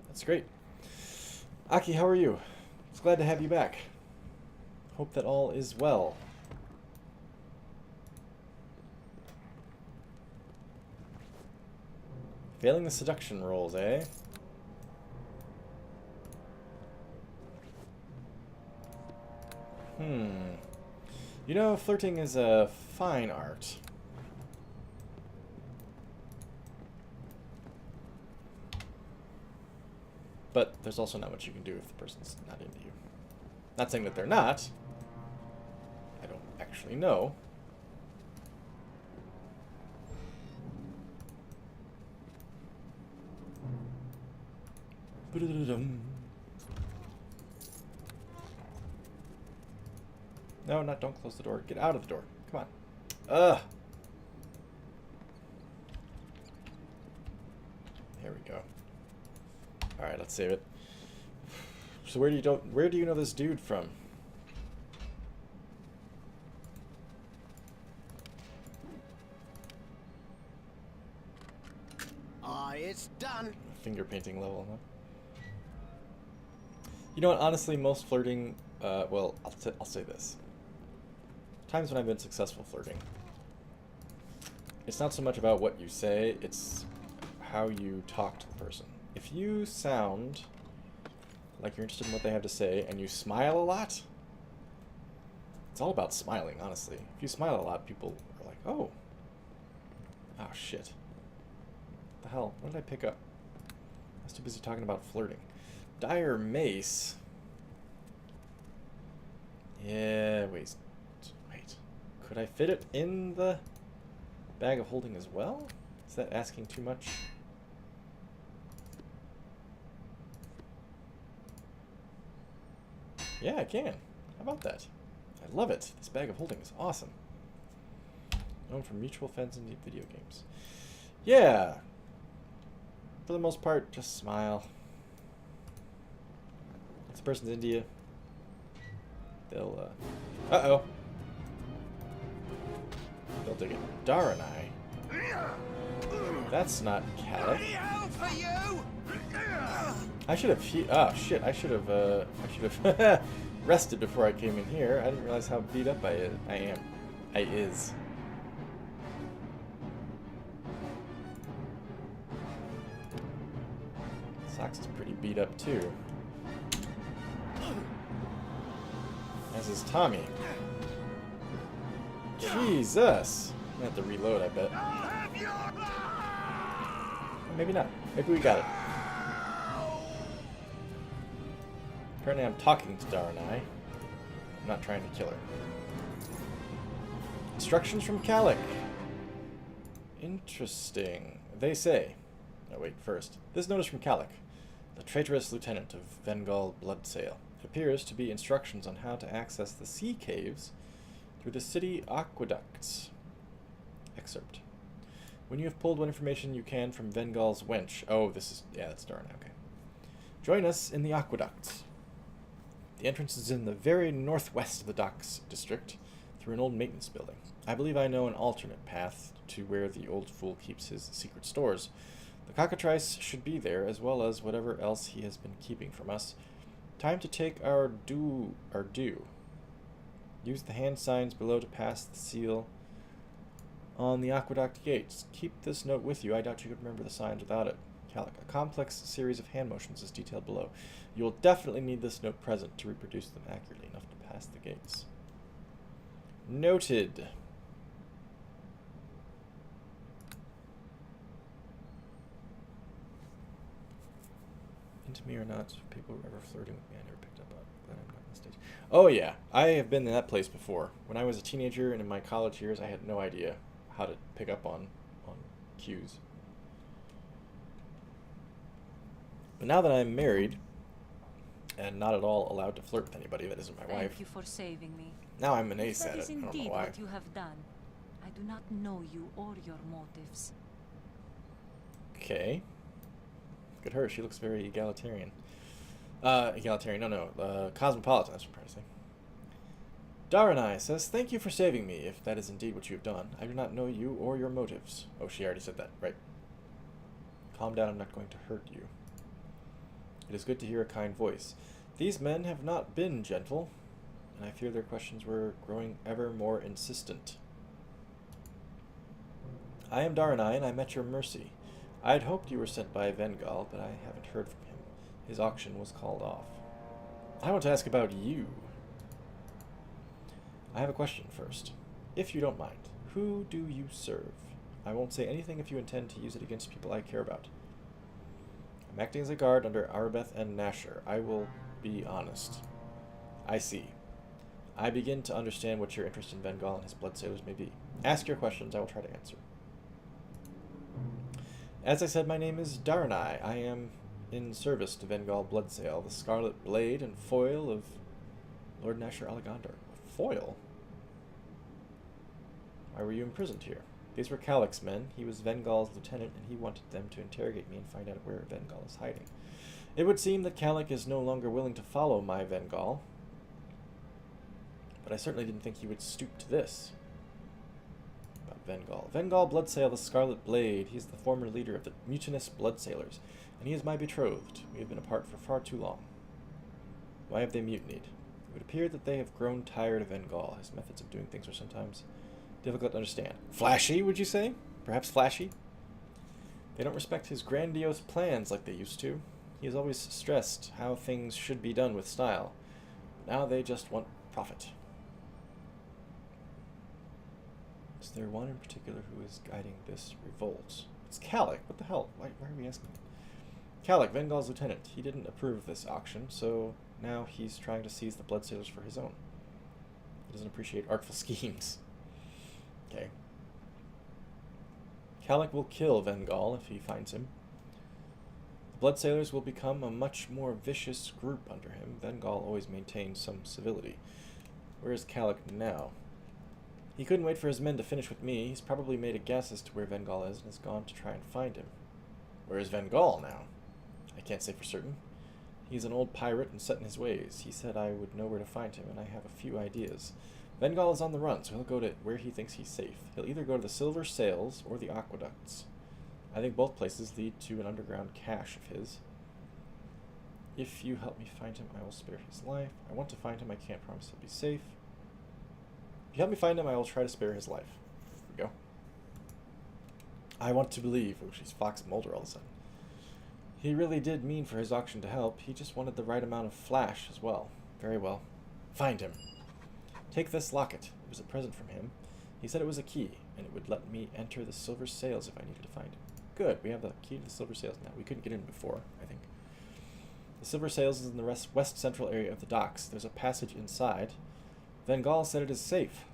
That's great. Aki, how are you? It's glad to have you back. Hope that all is well. Failing the seduction rolls, eh? You know, flirting is a fine art. But there's also not much you can do if the person's not into you. Not saying that they're not. I don't actually know. No, don't close the door. Get out of the door. Come on. Ugh. Here we go. All right, let's save it. So where do you know this dude from? It's done. Finger painting level, huh? You know what? Honestly, most flirting. Well, I'll say this. Times when I've been successful flirting, it's not so much about what you say; it's how you talk to the person. If you sound like you're interested in what they have to say and you smile a lot, it's all about smiling, honestly. If you smile a lot, people are like, oh. Oh, shit. What the hell? What did I pick up? I was too busy talking about flirting. Dire Mace. Yeah, wait. Could I fit it in the bag of holding as well? Is that asking too much? Yeah, I can. How about that? I love it. This bag of holding is awesome. Known for mutual fans in video games. Yeah. For the most part, just smile. If the person's India, they'll, uh-oh. They'll dig it. Daranai. That's not Calic. For you! I should have. Oh shit! I should have rested before I came in here. I didn't realize how beat up I am. I is. Sox is pretty beat up too. As is Tommy. Jesus! I'm gonna have to reload, I bet. Maybe not. Maybe we got it. Apparently I'm talking to Daranai. I'm not trying to kill her. Instructions from Calic. Interesting. They say... Oh wait, first. This notice from Calic, the traitorous lieutenant of Vengal Bloodsail. It appears to be instructions on how to access the sea caves through the city aqueducts. Excerpt. When you have pulled what information you can from Vengal's wench... Oh, this is... Yeah, that's Daranai, okay. Join us in the aqueducts. The entrance is in the very northwest of the docks district, through an old maintenance building. I believe I know an alternate path to where the old fool keeps his secret stores. The cockatrice should be there, as well as whatever else he has been keeping from us. Time to take our due. Use the hand signs below to pass the seal on the aqueduct gates. Keep this note with you. I doubt you could remember the signs without it. Calic. A complex series of hand motions is detailed below. You will definitely need this note present to reproduce them accurately enough to pass the gates. Noted. Into me or not, people were ever flirting with me. I never picked up on it. Glad I'm not on the stage. Oh yeah, I have been in that place before. When I was a teenager and in my college years, I had no idea how to pick up on cues. But now that I'm married and not at all allowed to flirt with anybody that isn't my wife. Thank you for saving me. Now I'm an ace That at is it. I don't know indeed why. what you have done. I do not know you or your motives. Okay. Look at her. She looks very egalitarian. Cosmopolitan, that's what I'm trying to say. Daranai says, thank you for saving me, if that is indeed what you have done. I do not know you or your motives. Oh, she already said that. Right. Calm down, I'm not going to hurt you. It is good to hear a kind voice. These men have not been gentle, and I fear their questions were growing ever more insistent. I am Daranai, and I'm at your mercy. I had hoped you were sent by Vengal, but I haven't heard from him. His auction was called off. I want to ask about you. I have a question first. If you don't mind, who do you serve? I won't say anything if you intend to use it against people I care about. I'm acting as a guard under Arbeth and Nasher. I will be honest. I see. I begin to understand what your interest in Vengal and his blood sailors may be. Ask your questions, I will try to answer. As I said, my name is Daranai. I am in service to Vengal Bloodsail, the scarlet blade and foil of Lord Nasher Allegandar. Foil? Why were you imprisoned here? These were Calic's men. He was Vengal's lieutenant, and he wanted them to interrogate me and find out where Vengal is hiding. It would seem that Calic is no longer willing to follow my Vengal, but I certainly didn't think he would stoop to this. About Vengal. Vengal Bloodsail, the Scarlet Blade. He is the former leader of the mutinous Bloodsailors, and he is my betrothed. We have been apart for far too long. Why have they mutinied? It would appear that they have grown tired of Vengal. His methods of doing things are sometimes difficult to understand. Flashy, would you say? Perhaps flashy? They don't respect his grandiose plans like they used to. He has always stressed how things should be done with style. Now they just want profit. Is there one in particular who is guiding this revolt? It's Calic. What the hell? Why are we asking? Calic, Vengal's lieutenant. He didn't approve of this auction, so now he's trying to seize the Bloodsailors for his own. He doesn't appreciate artful schemes. Okay. Calic will kill Vengal if he finds him. The Bloodsailors will become a much more vicious group under him. Vengal always maintained some civility. Where is Calic now? He couldn't wait for his men to finish with me. He's probably made a guess as to where Vengal is and has gone to try and find him. Where is Vengal now? I can't say for certain. He's an old pirate and set in his ways. He said I would know where to find him, and I have a few ideas. Vengal is on the run, so he'll go to where he thinks he's safe. He'll either go to the Silver Sails or the Aqueducts. I think both places lead to an underground cache of his. If you help me find him, I will spare his life. I want to find him. I can't promise he'll be safe. If you help me find him, I will try to spare his life. Here we go. I want to believe. Oh, she's Fox Mulder all of a sudden. He really did mean for his auction to help. He just wanted the right amount of flash as well. Very well. Find him. Take this locket. It was a present from him. He said it was a key, and it would let me enter the Silver Sails if I needed to find him. Good. We have the key to the Silver Sails now. We couldn't get in before, I think. The Silver Sails is in the west central area of the docks. There's a passage inside. Vengal said it is safe.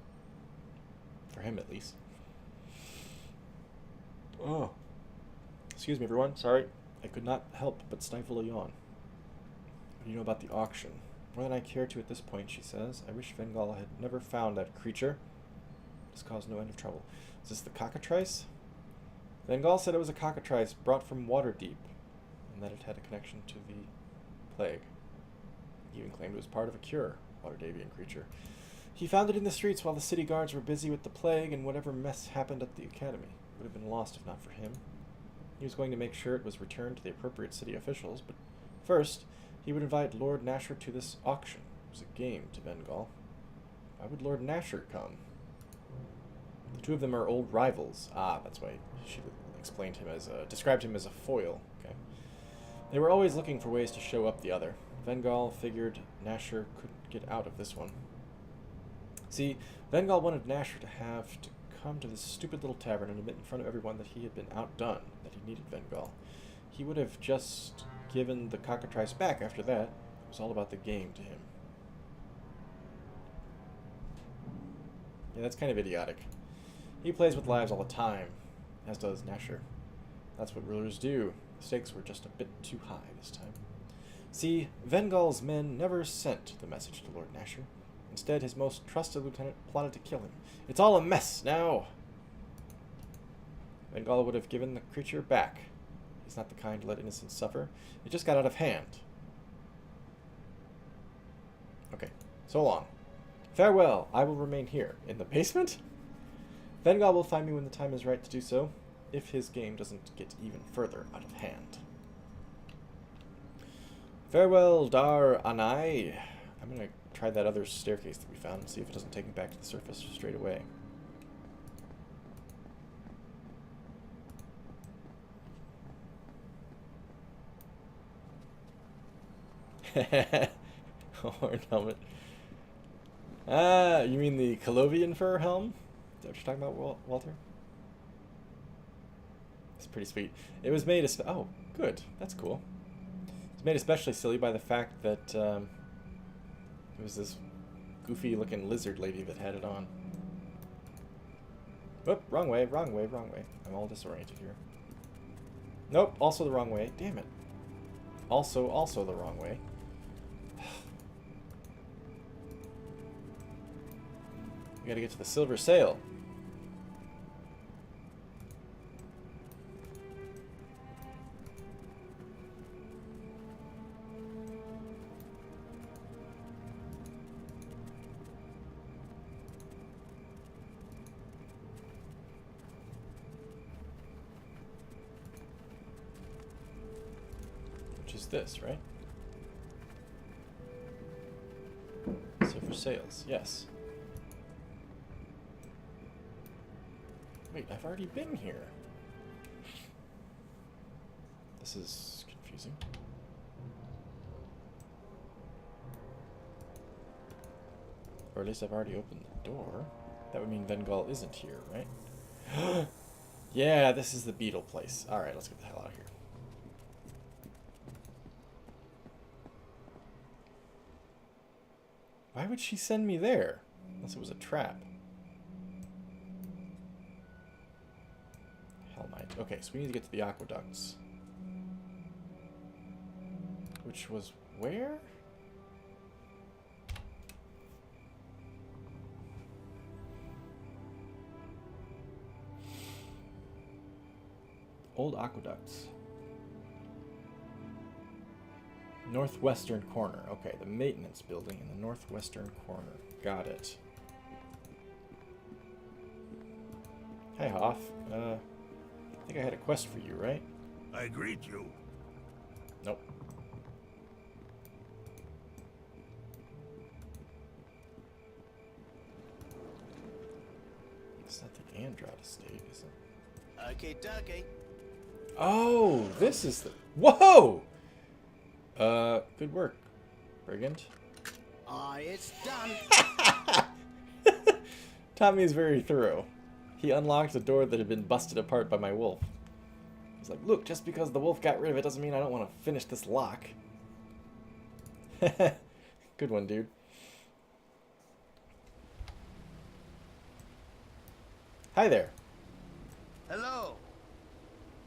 For him, at least. Oh. Excuse me, everyone. Sorry. I could not help but stifle a yawn. What do you know about the auction? More than I care to at this point, she says. I wish Vengal had never found that creature. This caused no end of trouble. Is this the cockatrice? Vengal said it was a cockatrice brought from Waterdeep, and that it had a connection to the plague. He even claimed it was part of a cure, Waterdavian creature. He found it in the streets while the city guards were busy with the plague, and whatever mess happened at the academy would have been lost if not for him. He was going to make sure it was returned to the appropriate city officials, but first, he would invite Lord Nasher to this auction. It was a game to Vengal. Why would Lord Nasher come? The two of them are old rivals. Ah, that's why she explained him as described him as a foil. Okay. They were always looking for ways to show up the other. Vengal figured Nasher couldn't get out of this one. See, Vengal wanted Nasher to have to come to this stupid little tavern and admit in front of everyone that he had been outdone, that he needed Vengal. He would have just given the cockatrice back after that. It was all about the game to him. Yeah, that's kind of idiotic. He plays with lives all the time, as does Nasher. That's what rulers do. The stakes were just a bit too high this time. See, Vengal's men never sent the message to Lord Nasher. Instead, his most trusted lieutenant plotted to kill him. It's all a mess now! Vengal would have given the creature back. He's not the kind to let innocents suffer. It just got out of hand. Okay, so long. Farewell, I will remain here. In the basement? Vengal will find me when the time is right to do so, if his game doesn't get even further out of hand. Farewell, Dar Anai. I'm going to try that other staircase that we found and see if it doesn't take me back to the surface straight away. Horn helmet. Ah, you mean the Colovian fur helm? Is that what you're talking about, Walter? It's pretty sweet. It was made... Oh, good. That's cool. It was made especially silly by the fact that it was this goofy-looking lizard lady that had it on. Whoop, wrong way, wrong way, wrong way. I'm all disoriented here. Nope, also the wrong way. Damn it. Also the wrong way. We gotta get to the Silver Sail. Which is this, right? Silver Sails, yes. Wait, I've already been here. This is confusing. Or at least I've already opened the door. That would mean Vengal isn't here, right? Yeah, this is the beetle place. Alright, let's get the hell out of here. Why would she send me there? Unless it was a trap. Hellmite. Okay, so we need to get to the aqueducts. Which was where? Old aqueducts. Northwestern corner. Okay, the maintenance building in the northwestern corner. Got it. Hi, Hoff. I think I had a quest for you, right? I greet you. Nope. It's not the Androd estate, is it? Okay, dokie. Oh, this is the... Whoa! Good work, Brigand. Aye, it's done. Tommy is very thorough. He unlocked a door that had been busted apart by my wolf. He's like, look, just because the wolf got rid of it doesn't mean I don't want to finish this lock. Good one, dude. Hi there. Hello.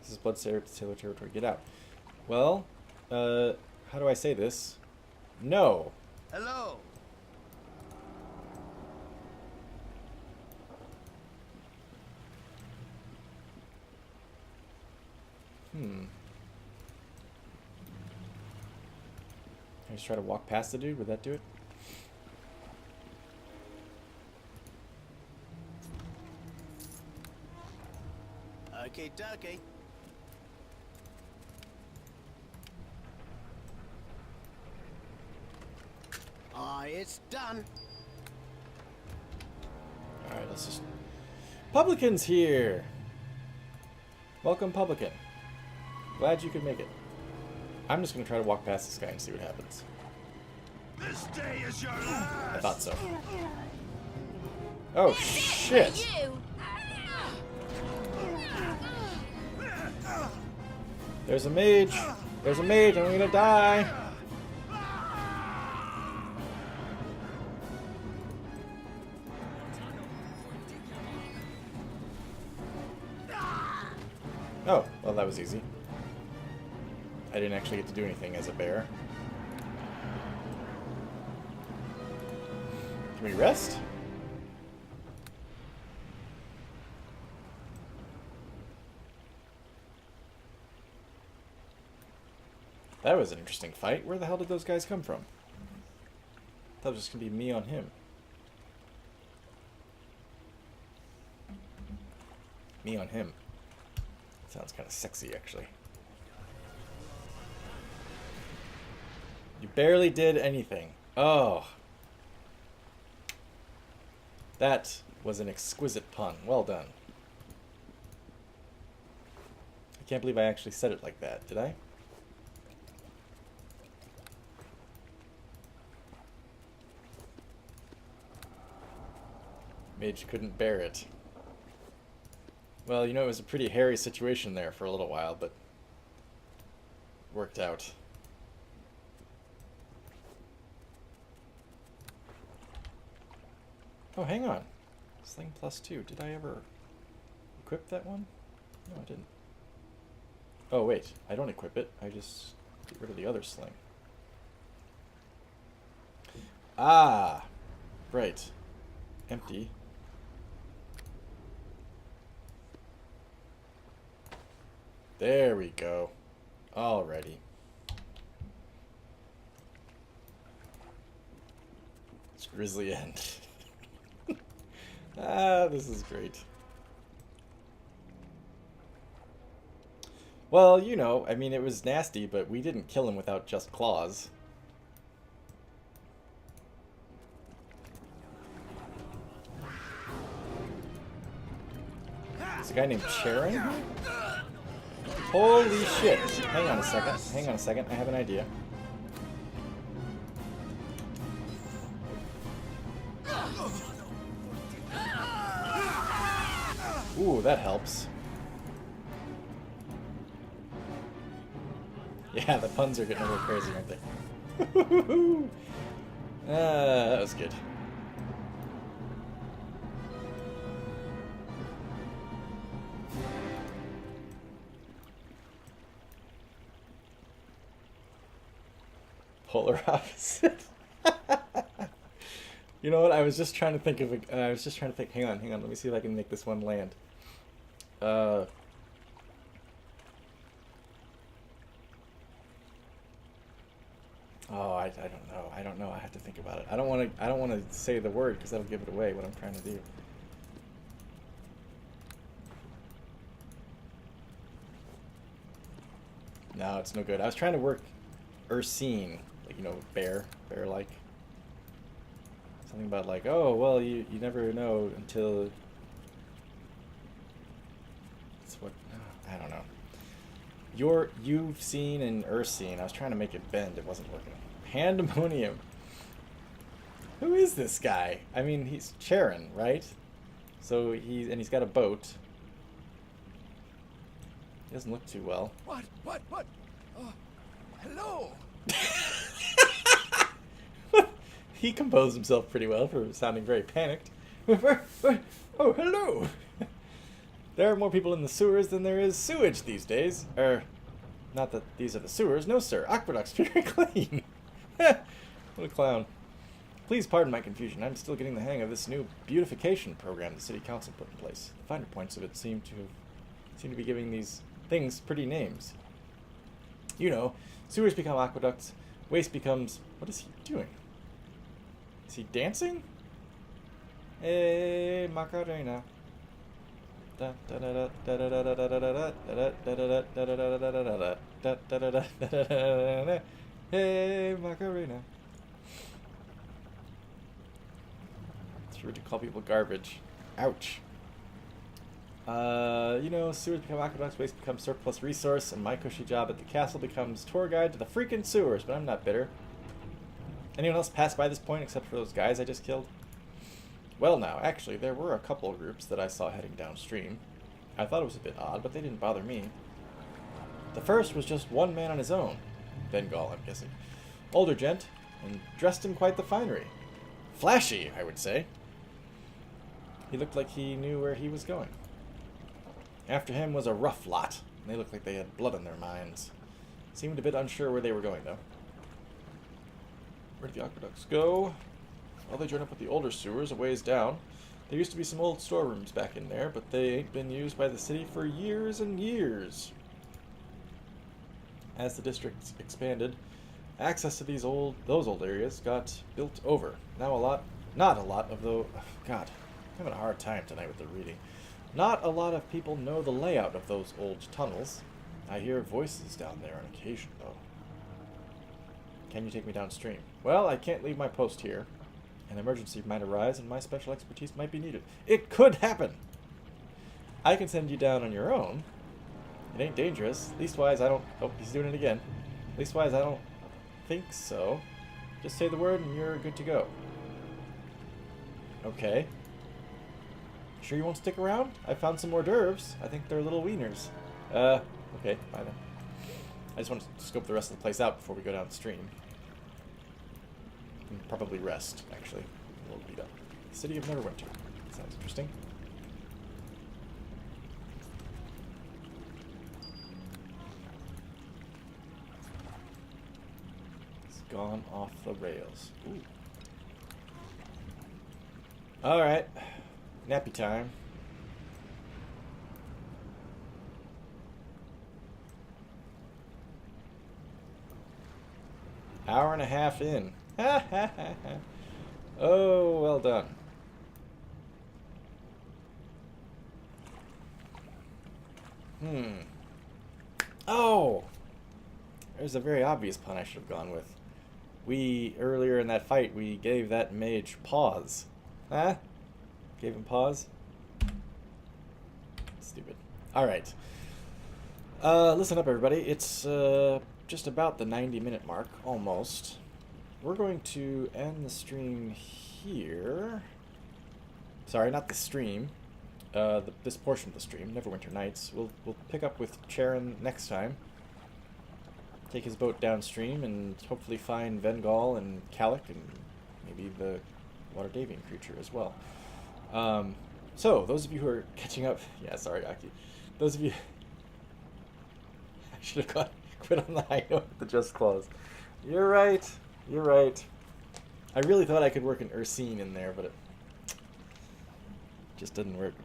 This is Blood Sailor territory. Get out. Well, how do I say this? No. Hello. Can I just try to walk past the dude? Would that do it? Okay, dokie. Aye, it's done. Alright, let's just... Publican's here! Welcome, Publican. Glad you could make it. I'm just gonna try to walk past this guy and see what happens. This day is your last. I thought so. Oh, shit! There's a mage! There's a mage! I'm gonna die! Oh, well that was easy. I didn't actually get to do anything as a bear. Can we rest? That was an interesting fight. Where the hell did those guys come from? I thought it was just gonna be me on him. Me on him. Sounds kind of sexy, actually. You barely did anything. Oh. That was an exquisite pun. Well done. I can't believe I actually said it like that, did I? Mage couldn't bear it. Well, you know, it was a pretty hairy situation there for a little while, but worked out. Oh, hang on. Sling +2. Did I ever equip that one? No, I didn't. Oh, wait. I don't equip it. I just get rid of the other sling. Ah! Right. Empty. There we go. Alrighty. It's Grizzly End. Ah, this is great. Well, you know, I mean, it was nasty, but we didn't kill him without just claws. There's a guy named Charon here? Holy shit. Hang on a second. Hang on a second. I have an idea. Ooh, that helps. Yeah, the puns are getting a little crazy, aren't they? That was good. Polar opposite. You know what? I was just trying to think of a. I was just trying to think. Hang on. Let me see if I can make this one land. Oh, I don't know. I don't know. I have to think about it. I don't want to say the word because that'll give it away what I'm trying to do. No, it's no good. I was trying to work Ursine, like, you know, bear-like. Something about like, oh, well, you never know until it's what, I don't know. You've seen and Ursine. I was trying to make it bend. It wasn't working. Pandemonium. Who is this guy? I mean, he's Charon, right? So he's got a boat. He doesn't look too well. What? Oh, hello. He composed himself pretty well for sounding very panicked. Oh, hello. There are more people in the sewers than there is sewage these days. Not that these are the sewers. No, sir. Aqueduct's very clean. What a clown. Please pardon my confusion. I'm still getting the hang of this new beautification program the city council put in place. The finer points of it seem to be giving these things pretty names. You know, sewers become aqueducts, waste becomes... What is he doing? Is he dancing? Hey, Macarena. Hey, Macarena. It's rude to call people garbage. Ouch. You know, sewers become aqueducts, waste becomes surplus resource, and my cushy job at the castle becomes tour guide to the freaking sewers, but I'm not bitter. Anyone else pass by this point except for those guys I just killed? Well now, actually, there were a couple of groups that I saw heading downstream. I thought it was a bit odd, but they didn't bother me. The first was just one man on his own. Bengal, I'm guessing. Older gent, and dressed in quite the finery. Flashy, I would say. He looked like he knew where he was going. After him was a rough lot. They looked like they had blood on their minds. Seemed a bit unsure where they were going, though. Where did the aqueducts go? Well, they joined up with the older sewers a ways down. There used to be some old storerooms back in there, but they ain't been used by the city for years and years. As the district expanded, access to those old areas got built over. Now not a lot of the... God, I'm having a hard time tonight with the reading. Not a lot of people know the layout of those old tunnels. I hear voices down there on occasion, though. Can you take me downstream? Well, I can't leave my post here. An emergency might arise, and my special expertise might be needed. It could happen! I can send you down on your own. It ain't dangerous. Leastwise, I don't... Oh, he's doing it again. Leastwise, I don't think so. Just say the word, and you're good to go. Okay. Sure you won't stick around? I found some hors d'oeuvres. I think they're little wieners. Okay, bye then. I just want to scope the rest of the place out before we go downstream. And probably rest, actually. A little beat up. City of Neverwinter. Sounds interesting. It's gone off the rails. Ooh. Alright. Nappy time. Hour and a half in. Oh, well done. Oh! There's a very obvious pun I should have gone with. Earlier in that fight, we gave that mage pause. Huh? Gave him pause? Stupid. Alright. Listen up, everybody. It's just about the 90-minute mark, almost. We're going to end the stream here. Sorry, not the stream. This portion of the stream, Neverwinter Nights. We'll pick up with Charon next time. Take his boat downstream and hopefully find Vengal and Kalik and maybe the Water Davian creature as well. So, those of you who are catching up... Yeah, sorry, Aki. Those of you... I should have quit on the high note with the Just Clause. You're right. You're right. I really thought I could work an Ursine in there, but it just didn't work.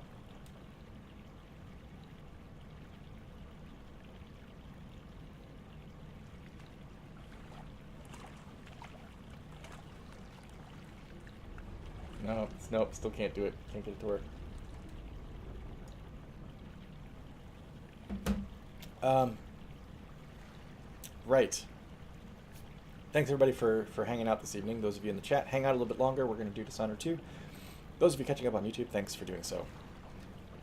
No, nope, still can't do it. Can't get it to work. Right. Thanks everybody for hanging out this evening. Those of you in the chat, hang out a little bit longer. We're going to do Dishonored 2. Those of you catching up on YouTube, thanks for doing so.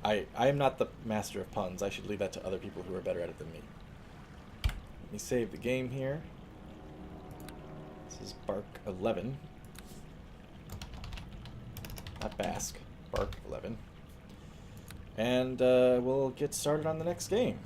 I am not the master of puns. I should leave that to other people who are better at it than me. Let me save the game here. This is Bark 11. Not Basque. Bark 11. And we'll get started on the next game.